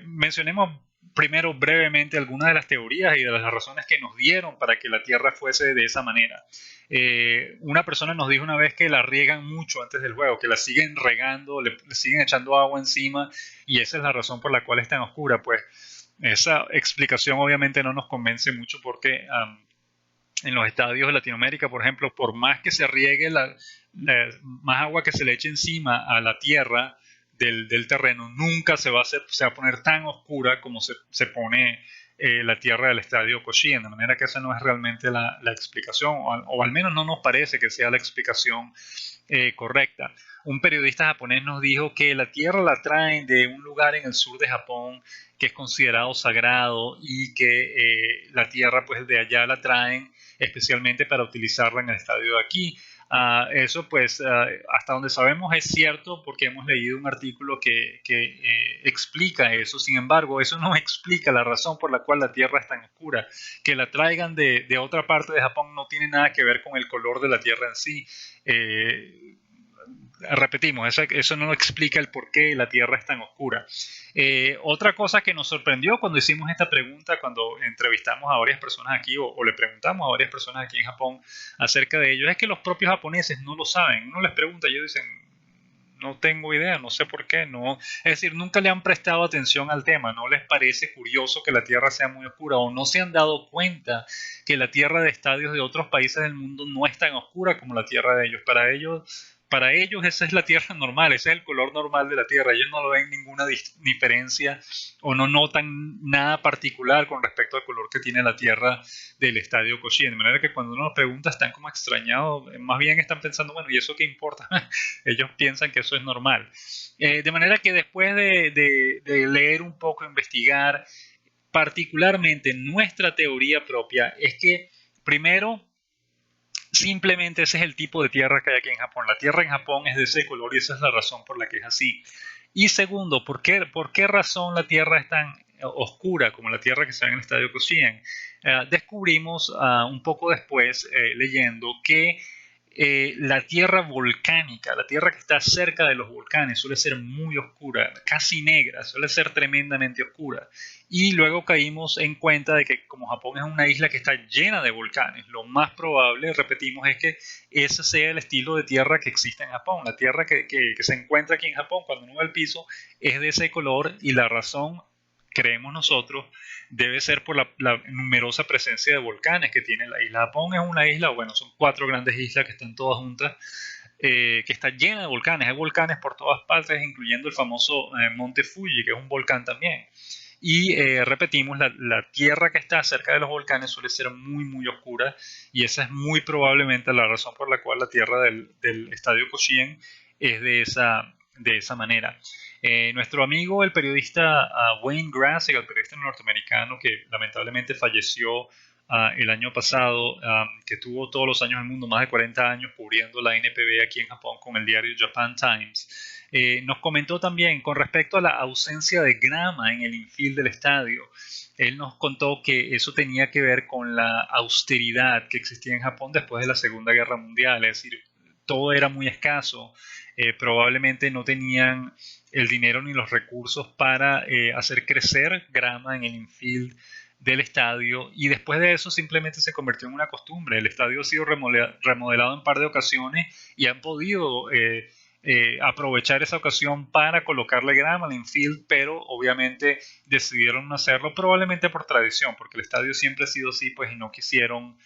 mencionemos primero brevemente algunas de las teorías y de las razones que nos dieron para que la Tierra fuese de esa manera. Una persona nos dijo una vez que la riegan mucho antes del juego, que la siguen regando, le siguen echando agua encima, y esa es la razón por la cual es tan oscura. Pues esa explicación obviamente no nos convence mucho porque en los estadios de Latinoamérica, por ejemplo, por más que se riegue más agua que se le eche encima a la tierra del terreno, nunca se va a poner tan oscura como se pone la tierra del estadio Koshien, de manera que esa no es realmente la explicación, o al menos no nos parece que sea la explicación correcta. Un periodista japonés nos dijo que la tierra la traen de un lugar en el sur de Japón que es considerado sagrado, y que la tierra pues de allá la traen especialmente para utilizarla en el estadio de aquí. Eso pues hasta donde sabemos es cierto, porque hemos leído un artículo que explica eso. Sin embargo, eso no explica la razón por la cual la tierra es tan oscura. Que la traigan de otra parte de Japón no tiene nada que ver con el color de la tierra en sí. Repetimos, eso no explica el por qué la tierra es tan oscura. Otra cosa que nos sorprendió cuando hicimos esta pregunta, cuando entrevistamos a varias personas aquí, o le preguntamos a varias personas aquí en Japón acerca de ello, es que los propios japoneses no lo saben. Uno les pregunta y ellos dicen, no tengo idea, no sé por qué. No, es decir, nunca le han prestado atención al tema, no les parece curioso que la tierra sea muy oscura, o no se han dado cuenta que la tierra de estadios de otros países del mundo no es tan oscura como la tierra de ellos. Para ellos esa es la tierra normal, ese es el color normal de la tierra. Ellos no lo ven ninguna diferencia, o no notan nada particular con respecto al color que tiene la tierra del estadio Koshien. De manera que cuando uno nos pregunta están como extrañados, más bien están pensando, bueno, ¿y eso qué importa? Ellos piensan que eso es normal. De manera que después de leer un poco, investigar, particularmente nuestra teoría propia es que, primero, simplemente ese es el tipo de tierra que hay aquí en Japón. La tierra en Japón es de ese color y esa es la razón por la que es así. Y segundo, ¿por qué razón la tierra es tan oscura como la tierra que se ve en el estadio Koshien? Descubrimos un poco después, leyendo, que la tierra volcánica, la tierra que está cerca de los volcanes, suele ser muy oscura, casi negra, suele ser tremendamente oscura. Y luego caímos en cuenta de que como Japón es una isla que está llena de volcanes, lo más probable, repetimos, es que ese sea el estilo de tierra que existe en Japón. La tierra que se encuentra aquí en Japón cuando uno va al piso es de ese color, y la razón, creemos nosotros, debe ser por la numerosa presencia de volcanes que tiene la isla. Japón es una isla, bueno, son 4 grandes islas que están todas juntas, que está llena de volcanes. Hay volcanes por todas partes, incluyendo el famoso Monte Fuji, que es un volcán también. Y repetimos, la tierra que está cerca de los volcanes suele ser muy, muy oscura, y esa es muy probablemente la razón por la cual la tierra del estadio Koshien es de esa manera. Nuestro amigo, el periodista Wayne Grass, el periodista norteamericano que lamentablemente falleció el año pasado, que tuvo todos los años del mundo, más de 40 años cubriendo la NPB aquí en Japón con el diario Japan Times, nos comentó también con respecto a la ausencia de grama en el infield del estadio. Él nos contó que eso tenía que ver con la austeridad que existía en Japón después de la Segunda Guerra Mundial, es decir, todo era muy escaso. Probablemente no tenían el dinero ni los recursos para hacer crecer grama en el infield del estadio, y después de eso simplemente se convirtió en una costumbre. El estadio ha sido remodelado en un par de ocasiones y han podido aprovechar esa ocasión para colocarle grama al infield, pero obviamente decidieron no hacerlo, probablemente por tradición, porque el estadio siempre ha sido así, pues, y no quisieron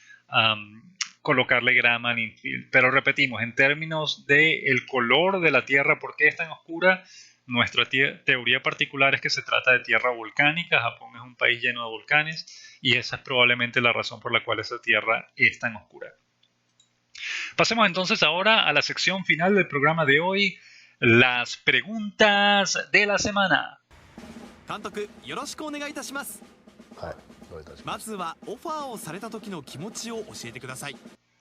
colocarle grama al infield. Pero repetimos, en términos del color de la tierra, ¿por qué es tan oscura? Nuestra teoría particular es que se trata de tierra volcánica. Japón es un país lleno de volcanes, y esa es probablemente la razón por la cual esa tierra es tan oscura. Pasemos entonces ahora a la sección final del programa de hoy, las preguntas de la semana.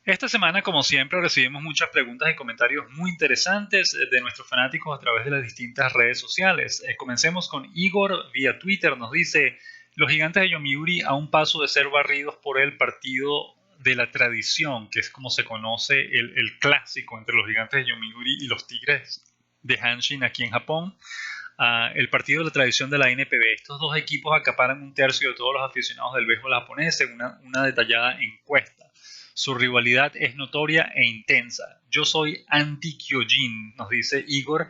Esta semana, como siempre, recibimos muchas preguntas y comentarios muy interesantes de nuestros fanáticos a través de las distintas redes sociales. Comencemos con Igor vía Twitter. Nos dice: los Gigantes de Yomiuri a un paso de ser barridos por el partido de la tradición, que es como se conoce el clásico entre los Gigantes de Yomiuri y los Tigres de Hanshin aquí en Japón. el partido de la tradición de la NPB. Estos dos equipos acaparan un tercio de todos los aficionados del béisbol japonés según una detallada encuesta. Su rivalidad es notoria e intensa. Yo soy anti-Kyojin, nos dice Igor.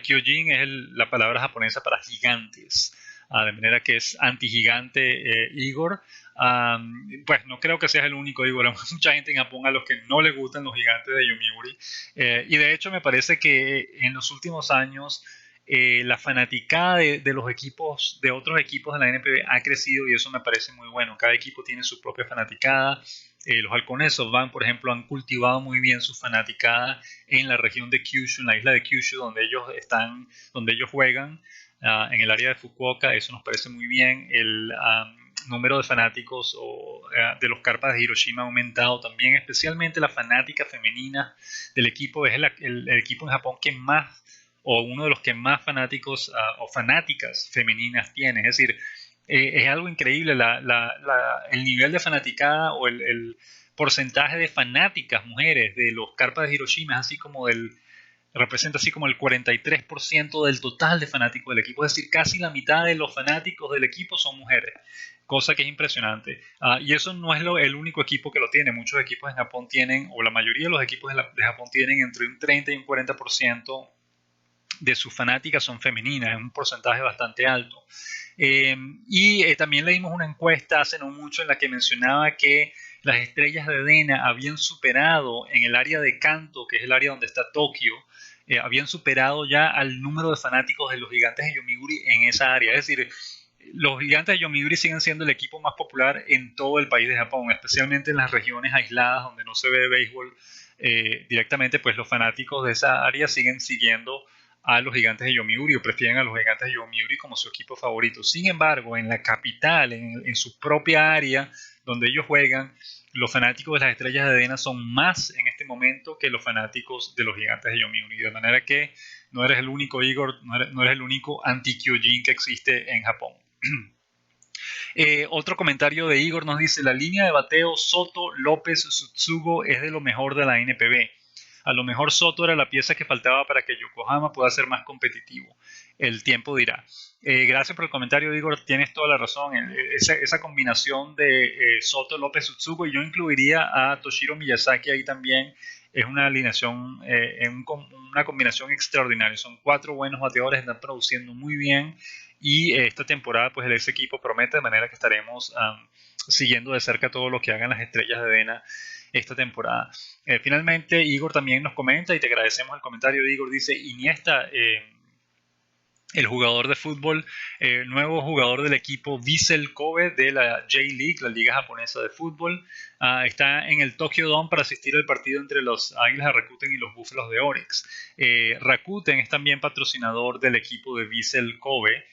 Kyojin es la palabra japonesa para gigantes, de manera que es anti-gigante Igor. Pues no creo que seas el único, Igor. Hay mucha gente en Japón a los que no les gustan los gigantes de Yomiuri. Y de hecho me parece que en los últimos años la fanaticada de los equipos, de otros equipos de la NPB ha crecido y eso me parece muy bueno. Cada equipo tiene su propia fanaticada. Los halcones de SoftBank, por ejemplo, han cultivado muy bien su fanaticada en la región de Kyushu, en la isla de Kyushu, donde ellos juegan, en el área de Fukuoka. Eso nos parece muy bien. El número de fanáticos de los Carpas de Hiroshima ha aumentado también, especialmente la fanática femenina del equipo. Es el equipo en Japón que más, o uno de los que más fanáticos o fanáticas femeninas tiene. Es decir, es algo increíble el nivel de fanaticada o el porcentaje de fanáticas mujeres de los Carpas de Hiroshima, representa así como el 43% del total de fanáticos del equipo. Es decir, casi la mitad de los fanáticos del equipo son mujeres, cosa que es impresionante. Y eso no es el único equipo que lo tiene. Muchos equipos en Japón tienen, o la mayoría de los equipos de Japón tienen entre un 30 y un 40% de sus fanáticas son femeninas. Es un porcentaje bastante alto. También leímos una encuesta hace no mucho en la que mencionaba que las estrellas de DeNA habían superado en el área de Kanto, que es el área donde está Tokio, habían superado ya al número de fanáticos de los gigantes de Yomiuri en esa área. Es decir, los gigantes de Yomiuri siguen siendo el equipo más popular en todo el país de Japón, especialmente en las regiones aisladas donde no se ve béisbol directamente. Pues los fanáticos de esa área siguen siguiendo a los gigantes de Yomiuri, o prefieren a los gigantes de Yomiuri como su equipo favorito. Sin embargo, en la capital, en su propia área donde ellos juegan, los fanáticos de las estrellas de DeNA son más en este momento que los fanáticos de los gigantes de Yomiuri. De manera que no eres el único, Igor, no eres el único anti-Kyojin que existe en Japón. Otro comentario de Igor nos dice: la línea de bateo Soto, López, Tsutsugo es de lo mejor de la NPB. A lo mejor Soto era la pieza que faltaba para que Yokohama pueda ser más competitivo. El tiempo dirá. Gracias por el comentario, Igor. Tienes toda la razón. Esa combinación de Soto, López, Tsutsugo, y yo incluiría a Toshiro Miyazaki ahí también. Es una alineación, una combinación extraordinaria. Son 4 buenos bateadores, están produciendo muy bien. Y esta temporada, pues ese equipo promete, de manera que estaremos siguiendo de cerca todo lo que hagan las estrellas de DeNA esta temporada. Finalmente, Igor también nos comenta, y te agradecemos el comentario de Igor. Dice: Iniesta, el jugador de fútbol, nuevo jugador del equipo Vissel Kobe de la J-League, la liga japonesa de fútbol, está en el Tokyo Dome para asistir al partido entre los Águilas de Rakuten y los Búfalos de Orix. Rakuten es también patrocinador del equipo de Vissel Kobe.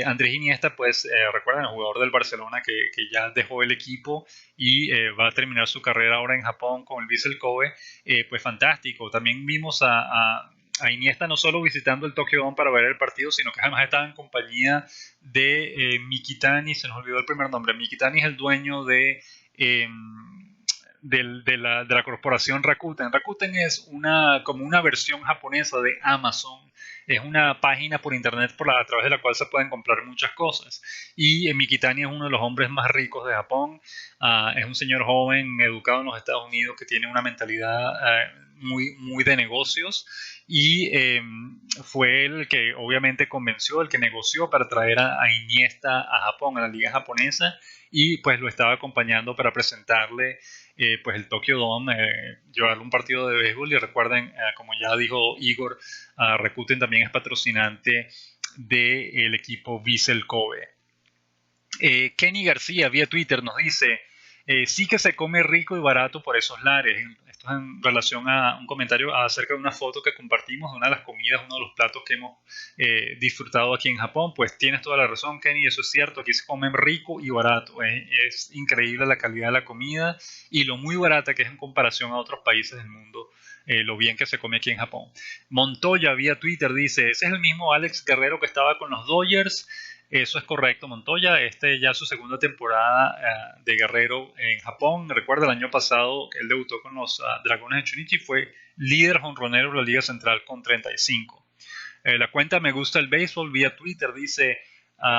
Andrés Iniesta, pues recuerdan, el jugador del Barcelona que ya dejó el equipo y va a terminar su carrera ahora en Japón con el Vissel Kobe. Pues fantástico. También vimos a Iniesta no solo visitando el Tokyo Dome para ver el partido, sino que además estaba en compañía de Mikitani. Se nos olvidó el primer nombre. Mikitani es el dueño de la corporación Rakuten. Rakuten es como una versión japonesa de Amazon. Es una página por internet a través de la cual se pueden comprar muchas cosas. Y Mikitani es uno de los hombres más ricos de Japón. Es un señor joven, educado en los Estados Unidos, que tiene una mentalidad muy de negocios. Y fue el que obviamente convenció, el que negoció para traer a Iniesta a Japón, a la liga japonesa. Y pues lo estaba acompañando para presentarle pues el Tokyo Dome, llevarle un partido de béisbol. Y recuerden, como ya dijo Igor, Rakuten también es patrocinante del equipo Vissel Kobe. Kenny García vía Twitter nos dice: sí que se come rico y barato por esos lares. Esto es en relación a un comentario acerca de una foto que compartimos de una de las comidas, uno de los platos que hemos disfrutado aquí en Japón. Pues tienes toda la razón, Kenny, eso es cierto. Aquí se come rico y barato. Es increíble la calidad de la comida y lo muy barata que es en comparación a otros países del mundo. Lo bien que se come aquí en Japón. Montoya vía Twitter dice: ese es el mismo Alex Guerrero que estaba con los Dodgers. Eso es correcto, Montoya. Ya su segunda temporada de Guerrero en Japón. Recuerda, el año pasado él debutó con los Dragones de Chunichi y fue líder jonronero de la Liga Central con 35. La cuenta Me Gusta el Béisbol vía Twitter dice,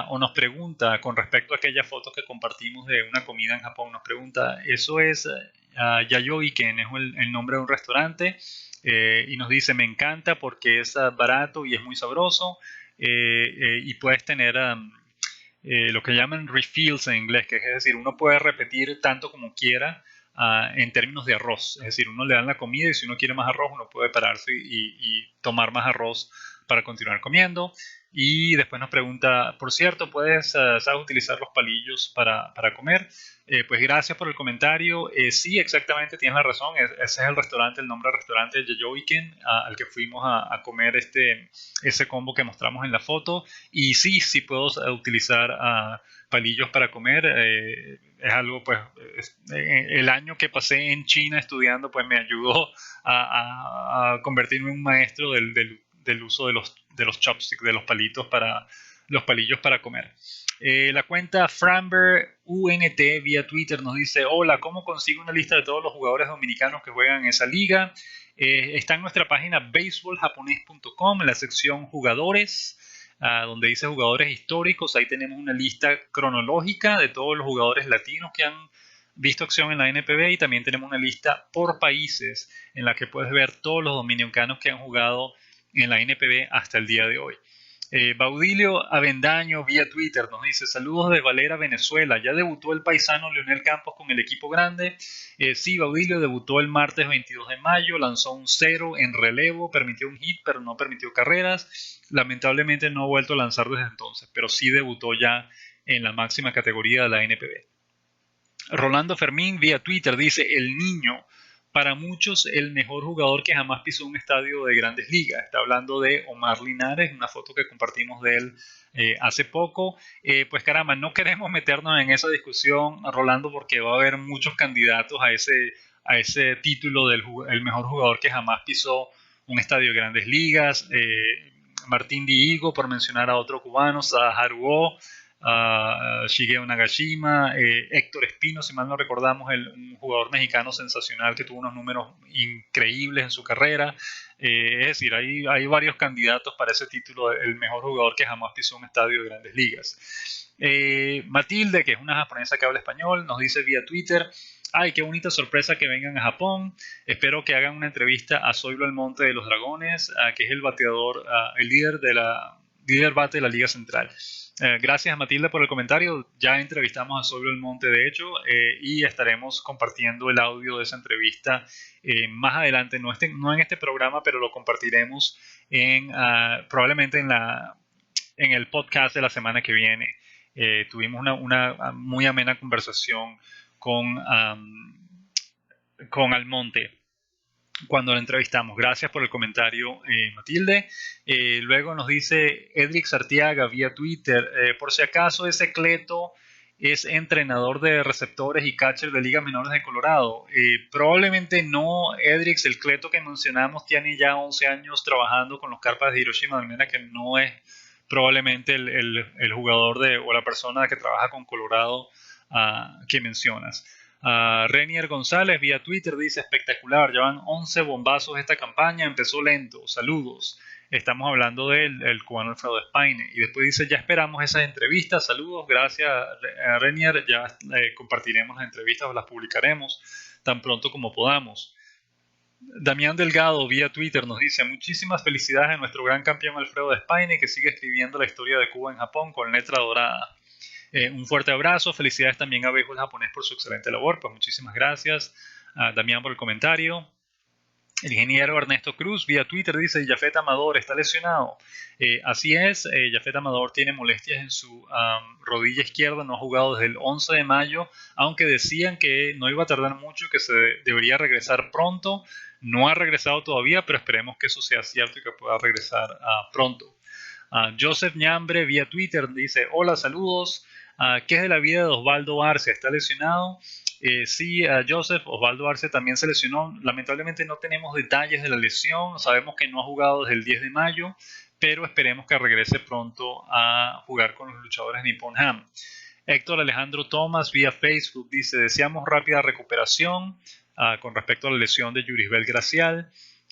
o nos pregunta con respecto a aquella foto que compartimos de una comida en Japón, nos pregunta, ¿eso es Yayoi-ken, es el nombre de un restaurante? Y nos dice, me encanta porque es barato y es muy sabroso, y puedes tener lo que llaman refills en inglés, que es decir, uno puede repetir tanto como quiera en términos de arroz. Es decir, uno le dan la comida y si uno quiere más arroz, uno puede pararse y tomar más arroz para continuar comiendo. Y después nos pregunta, por cierto, ¿puedes sabes utilizar los palillos para comer? Pues gracias por el comentario. Sí, exactamente, tienes la razón. Ese es el restaurante, el nombre del restaurante, Yayoi-ken, al que fuimos a comer ese combo que mostramos en la foto. Y sí puedo utilizar palillos para comer. Es algo, pues, el año que pasé en China estudiando, pues me ayudó a convertirme en un maestro del uso de los chopsticks, de los palillos para comer. La cuenta Framber UNT vía Twitter nos dice, hola, ¿cómo consigo una lista de todos los jugadores dominicanos que juegan en esa liga? Está en nuestra página baseballjaponés.com, en la sección jugadores, donde dice jugadores históricos. Ahí tenemos una lista cronológica de todos los jugadores latinos que han visto acción en la NPB, y también tenemos una lista por países en la que puedes ver todos los dominicanos que han jugado en la NPB hasta el día de hoy. Baudilio Avendaño vía Twitter nos dice, saludos de Valera, Venezuela. ¿Ya debutó el paisano Leonel Campos con el equipo grande? Sí, Baudilio debutó el martes 22 de mayo, lanzó un 0 en relevo, permitió un hit pero no permitió carreras. Lamentablemente no ha vuelto a lanzar desde entonces, pero sí debutó ya en la máxima categoría de la NPB. Rolando Fermín vía Twitter dice, el niño, para muchos el mejor jugador que jamás pisó un estadio de Grandes Ligas. Está hablando de Omar Linares, una foto que compartimos de él hace poco. Pues caramba, no queremos meternos en esa discusión, Rolando, porque va a haber muchos candidatos a ese título del el mejor jugador que jamás pisó un estadio de Grandes Ligas. Martín Dihigo, por mencionar a otro cubano, Haruo, Shigeo Nagashima, Héctor Espino, si mal no recordamos, un jugador mexicano sensacional que tuvo unos números increíbles en su carrera. Es decir, hay varios candidatos para ese título, el mejor jugador que jamás pisó un estadio de Grandes Ligas. Matilde, que es una japonesa que habla español, nos dice vía Twitter, ay, qué bonita sorpresa que vengan a Japón. Espero que hagan una entrevista a Zoilo Almonte de los Dragones, que es el bateador, el líder bate de la Liga Central. Gracias, Matilde, por el comentario. Ya entrevistamos a Zoilo Almonte, de hecho, y estaremos compartiendo el audio de esa entrevista más adelante, no en este programa, pero lo compartiremos probablemente en el podcast de la semana que viene. Tuvimos una muy amena conversación con Almonte cuando lo entrevistamos. Gracias por el comentario, Matilde. Luego nos dice Edrix Artiaga vía Twitter, por si acaso ese Cleto es entrenador de receptores y catcher de ligas menores de Colorado. Probablemente no, Edrix. El Cleto que mencionamos tiene ya 11 años trabajando con los Carpas de Hiroshima, de manera que no es probablemente el jugador o la persona que trabaja con Colorado que mencionas. Renier González vía Twitter dice, espectacular, llevan 11 bombazos esta campaña, empezó lento, saludos. Estamos hablando del cubano Alfredo Espaine. Y después dice, ya esperamos esas entrevistas, saludos, gracias Renier, ya compartiremos las entrevistas o las publicaremos tan pronto como podamos. Damián Delgado vía Twitter nos dice, muchísimas felicidades a nuestro gran campeón Alfredo Espaine, que sigue escribiendo la historia de Cuba en Japón con letra dorada. Un fuerte abrazo, felicidades también a Béisbol Japonés por su excelente labor. Pues muchísimas gracias, Damián, por el comentario. El ingeniero Ernesto Cruz vía Twitter dice, Yafet Amador está lesionado. Así es, Yafet Amador tiene molestias en su rodilla izquierda, no ha jugado desde el 11 de mayo, aunque decían que no iba a tardar mucho, que se debería regresar pronto. No ha regresado todavía, pero esperemos que eso sea cierto y que pueda regresar pronto. Joseph Ñambre vía Twitter dice, hola, saludos. ¿Qué es de la vida de Osvaldo Arce? ¿Está lesionado? Sí, Joseph, Osvaldo Arce también se lesionó. Lamentablemente no tenemos detalles de la lesión. Sabemos que no ha jugado desde el 10 de mayo, pero esperemos que regrese pronto a jugar con los luchadores Nippon Ham. Héctor Alejandro Thomas vía Facebook dice, deseamos rápida recuperación con respecto a la lesión de Yurisbel Gracial.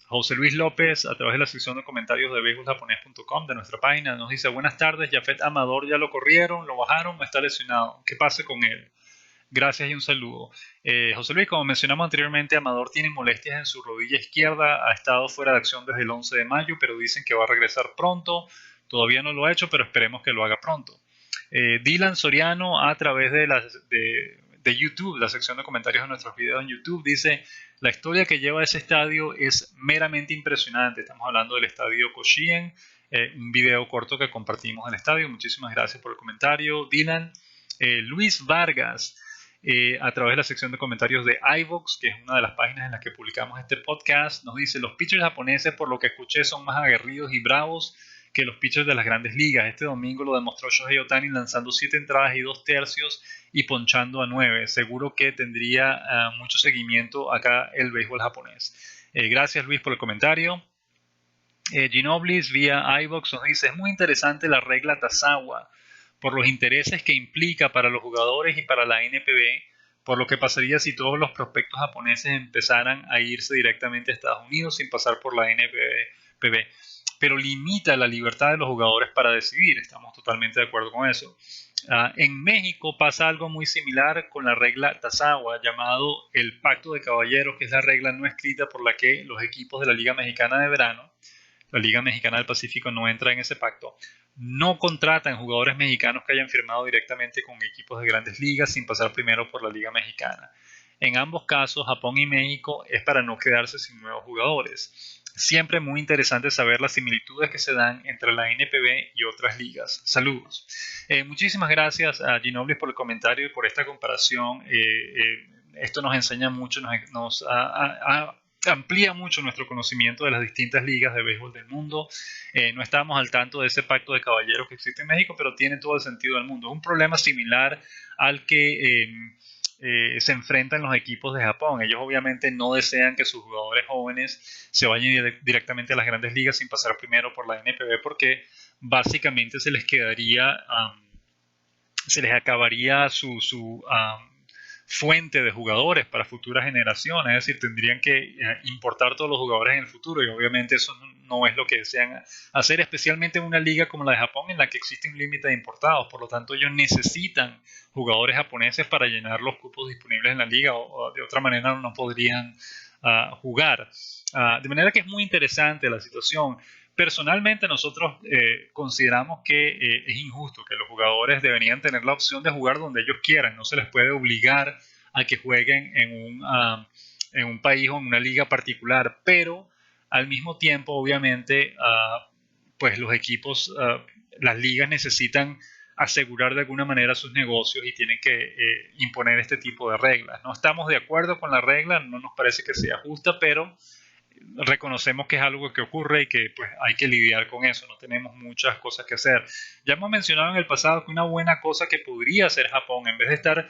José Luis López, a través de la sección de comentarios de beisboljaponés.com de nuestra página, nos dice: buenas tardes, Jafet Amador ya lo corrieron, lo bajaron, está lesionado. ¿Qué pasa con él? Gracias y un saludo. José Luis, como mencionamos anteriormente, Amador tiene molestias en su rodilla izquierda, ha estado fuera de acción desde el 11 de mayo, pero dicen que va a regresar pronto. Todavía no lo ha hecho, pero esperemos que lo haga pronto. Dylan Soriano, a través de YouTube, la sección de comentarios de nuestros videos en YouTube, dice: la historia que lleva ese estadio es meramente impresionante. Estamos hablando del estadio Koshien, un video corto que compartimos del estadio. Muchísimas gracias por el comentario, Dylan. Luis Vargas, a través de la sección de comentarios de iVoox, que es una de las páginas en las que publicamos este podcast, nos dice: los pitchers japoneses, por lo que escuché, son más aguerridos y bravos que los pitchers de las grandes ligas. Este domingo lo demostró Shohei Ohtani lanzando 7 entradas y 2 tercios y ponchando a 9. Seguro que tendría mucho seguimiento acá el béisbol japonés. Gracias, Luis, por el comentario. Ginoblis vía iVoox nos dice: es muy interesante la regla Tazawa por los intereses que implica para los jugadores y para la NPB, por lo que pasaría si todos los prospectos japoneses empezaran a irse directamente a Estados Unidos sin pasar por la NPB, pero limita la libertad de los jugadores para decidir. Estamos totalmente de acuerdo con eso. En México pasa algo muy similar con la regla Tazawa, llamado el Pacto de Caballeros, que es la regla no escrita por la que los equipos de la Liga Mexicana de Verano, la Liga Mexicana del Pacífico no entra en ese pacto, no contratan jugadores mexicanos que hayan firmado directamente con equipos de grandes ligas sin pasar primero por la Liga Mexicana. En ambos casos, Japón y México, es para no quedarse sin nuevos jugadores. Siempre muy interesante saber las similitudes que se dan entre la NPB y otras ligas. Saludos. Muchísimas gracias a Ginobili por el comentario y por esta comparación. Esto nos enseña mucho, nos amplía mucho nuestro conocimiento de las distintas ligas de béisbol del mundo. No estábamos al tanto de ese pacto de caballeros que existe en México, pero tiene todo el sentido del mundo. Es un problema similar al que se enfrentan los equipos de Japón. Ellos obviamente no desean que sus jugadores jóvenes se vayan directamente a las grandes ligas sin pasar primero por la NPB, porque básicamente se les quedaría, se les acabaría su fuente de jugadores para futuras generaciones. Es decir, tendrían que importar todos los jugadores en el futuro, y obviamente eso no es lo que desean hacer, especialmente en una liga como la de Japón, en la que existe un límite de importados. Por lo tanto, ellos necesitan jugadores japoneses para llenar los cupos disponibles en la liga, o de otra manera no podrían jugar. De manera que es muy interesante la situación. Personalmente nosotros consideramos que es injusto, que los jugadores deberían tener la opción de jugar donde ellos quieran. No se les puede obligar a que jueguen en un país o en una liga particular, pero al mismo tiempo, obviamente, pues los equipos, las ligas necesitan asegurar de alguna manera sus negocios y tienen que imponer este tipo de reglas. No estamos de acuerdo con la regla, no nos parece que sea justa, pero reconocemos que es algo que ocurre y que pues hay que lidiar con eso. No tenemos muchas cosas que hacer. Ya hemos mencionado en el pasado que una buena cosa que podría hacer Japón, en vez de estar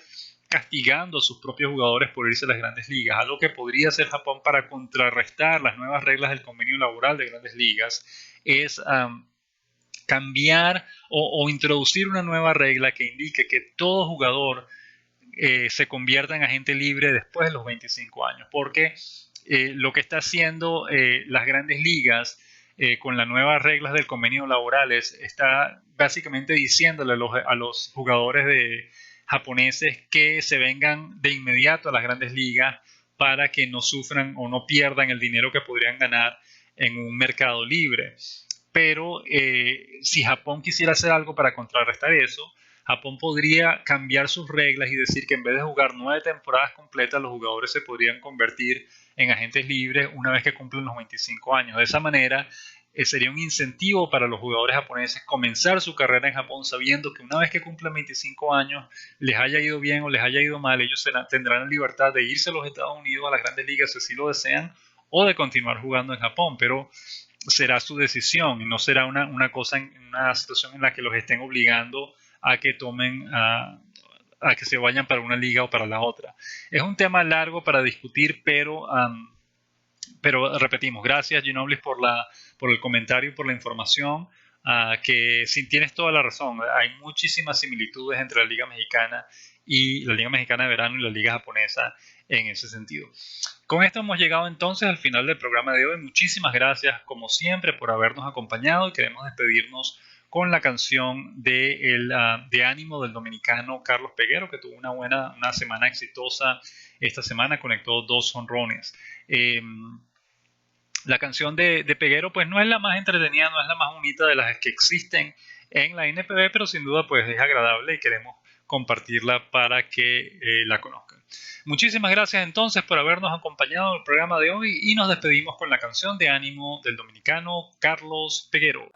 castigando a sus propios jugadores por irse a las grandes ligas, algo que podría hacer Japón para contrarrestar las nuevas reglas del convenio laboral de grandes ligas, es cambiar o introducir una nueva regla que indique que todo jugador se convierta en agente libre después de los 25 años, porque lo que está haciendo las grandes ligas con las nuevas reglas del convenio laborales está básicamente diciéndole a los jugadores japoneses que se vengan de inmediato a las grandes ligas para que no sufran o no pierdan el dinero que podrían ganar en un mercado libre. Pero si Japón quisiera hacer algo para contrarrestar eso, Japón podría cambiar sus reglas y decir que en vez de jugar 9 temporadas completas, los jugadores se podrían convertir en agentes libres una vez que cumplen los 25 años. De esa manera, sería un incentivo para los jugadores japoneses comenzar su carrera en Japón sabiendo que una vez que cumplen 25 años, les haya ido bien o les haya ido mal, ellos tendrán la libertad de irse a los Estados Unidos, a las grandes ligas, si así lo desean, o de continuar jugando en Japón, pero será su decisión y no será una situación en la que los estén obligando a que tomen, a que se vayan para una liga o para la otra. Es un tema largo para discutir, pero repetimos, gracias Ginobili por el comentario y por la información, que tienes toda la razón. Hay muchísimas similitudes entre la Liga Mexicana y la Liga Mexicana de Verano y la Liga Japonesa en ese sentido. Con esto hemos llegado entonces al final del programa de hoy. Muchísimas gracias como siempre por habernos acompañado y queremos despedirnos con la canción de ánimo del dominicano Carlos Peguero, que tuvo una semana exitosa esta semana, conectó 2 jonrones. La canción de Peguero pues no es la más entretenida, no es la más bonita de las que existen en la NPB, pero sin duda pues es agradable y queremos compartirla para que la conozcan. Muchísimas gracias entonces por habernos acompañado en el programa de hoy y nos despedimos con la canción de ánimo del dominicano Carlos Peguero.